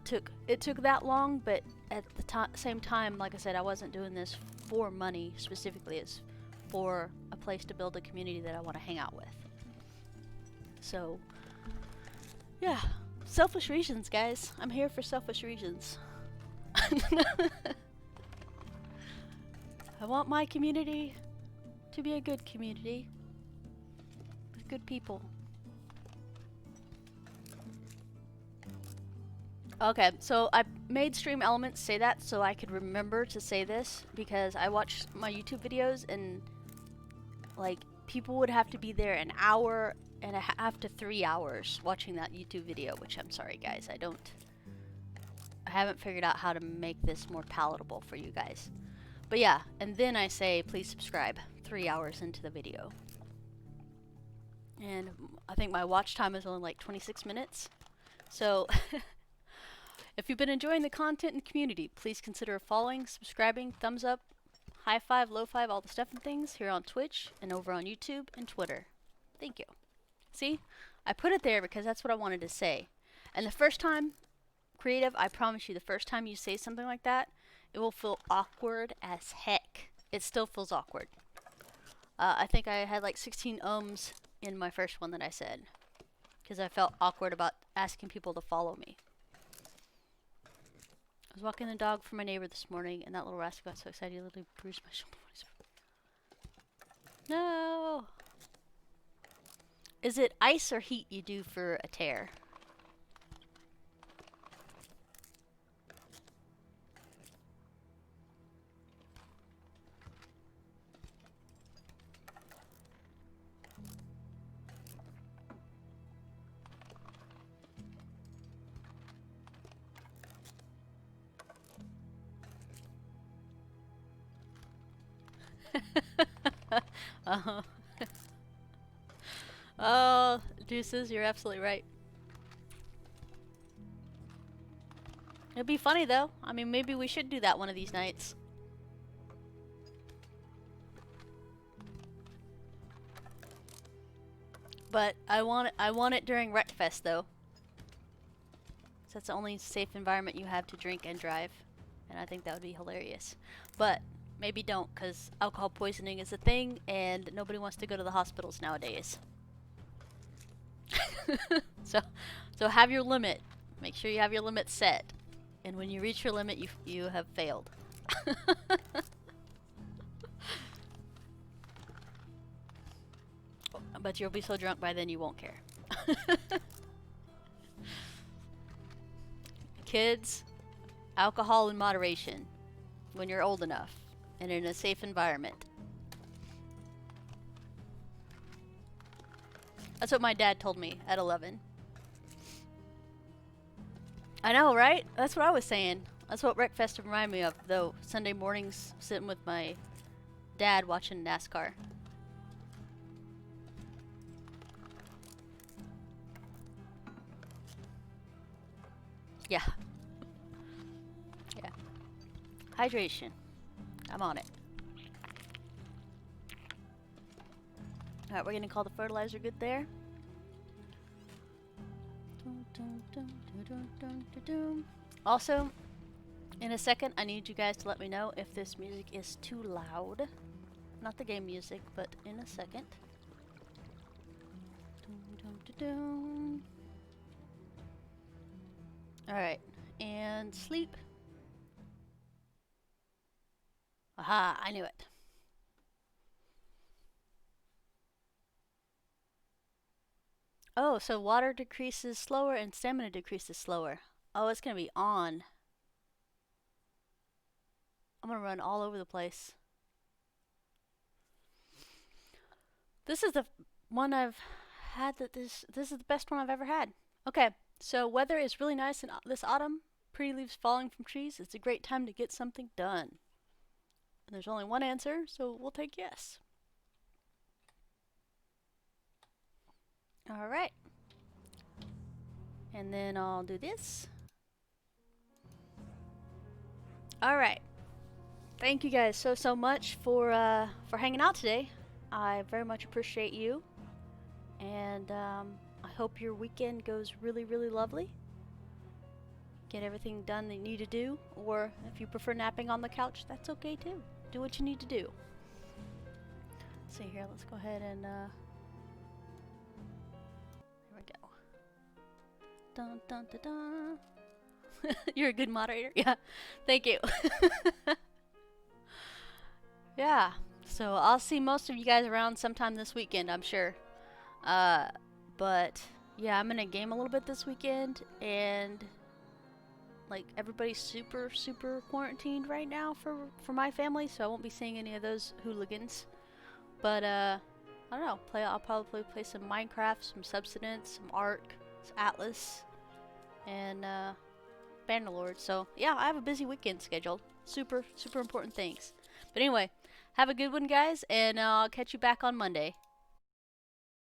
it took that long, but at the same time, like I said, I wasn't doing this for money specifically. It's for a place to build a community that I want to hang out with. So, yeah, selfish reasons, guys. I'm here for selfish reasons. I want my community to be a good community with good people. Okay, so I made Stream Elements say that so I could remember to say this, because I watched my YouTube videos and like people would have to be there an hour and a half to 3 hours watching that YouTube video, which I'm sorry guys, I haven't figured out how to make this more palatable for you guys. But yeah, and then I say please subscribe 3 hours into the video. And I think my watch time is only like 26 minutes. So if you've been enjoying the content and community, please consider following, subscribing, thumbs up, high five, low five, all the stuff and things here on Twitch and over on YouTube and Twitter. Thank you. See? I put it there because that's what I wanted to say. And the first time, creative, I promise you, the first time you say something like that, it will feel awkward as heck. It still feels awkward. I think I had like 16 ums in my first one that I said, because I felt awkward about asking people to follow me. I was walking the dog for my neighbor this morning, and that little rascal got so excited he literally bruised my shoulder. No! Is it ice or heat you do for a tear? uh-huh. Oh, Deuces, you're absolutely right. It'd be funny though. I mean, maybe we should do that one of these nights. But I want it during Wreckfest though. So that's the only safe environment you have to drink and drive. And I think that would be hilarious. But maybe don't, because alcohol poisoning is a thing and nobody wants to go to the hospitals nowadays. So, so have your limit. Make sure you have your limit set. And when you reach your limit, you have failed. But you'll be so drunk by then you won't care. Kids, alcohol in moderation when you're old enough and in a safe environment. That's what my dad told me at 11. I know, right? That's what I was saying. That's what Wreckfest reminded me of, though. Sunday mornings sitting with my dad watching NASCAR. Yeah. Yeah. Hydration. I'm on it. Alright, we're gonna call the fertilizer good there. Also, in a second, I need you guys to let me know if this music is too loud. Not the game music, but in a second. Alright, and sleep. Aha, I knew it. Oh, so water decreases slower and stamina decreases slower. Oh, it's gonna be on. I'm gonna run all over the place. This is the one I've had that this is the best one I've ever had. Okay, so weather is really nice in this autumn. Pretty leaves falling from trees. It's a great time to get something done. And there's only one answer, so we'll take yes. All right. And then I'll do this. All right. Thank you guys so much for hanging out today. I very much appreciate you, and I hope your weekend goes really lovely. Get everything done that you need to do, or if you prefer napping on the couch, that's okay too. Do what you need to do. Let's see here, let's go ahead and there we go. Dun dun dun dun. You're a good moderator. Yeah, thank you. Yeah, so I'll see most of you guys around sometime this weekend, I'm sure. But yeah, I'm gonna game a little bit this weekend, and like everybody's super quarantined right now for my family, so I won't be seeing any of those hooligans. But I don't know. I'll probably play some Minecraft, some Subsistence, some Ark, some Atlas, and Bannerlord. So yeah, I have a busy weekend scheduled. Super important things. But anyway, have a good one, guys, and I'll catch you back on Monday.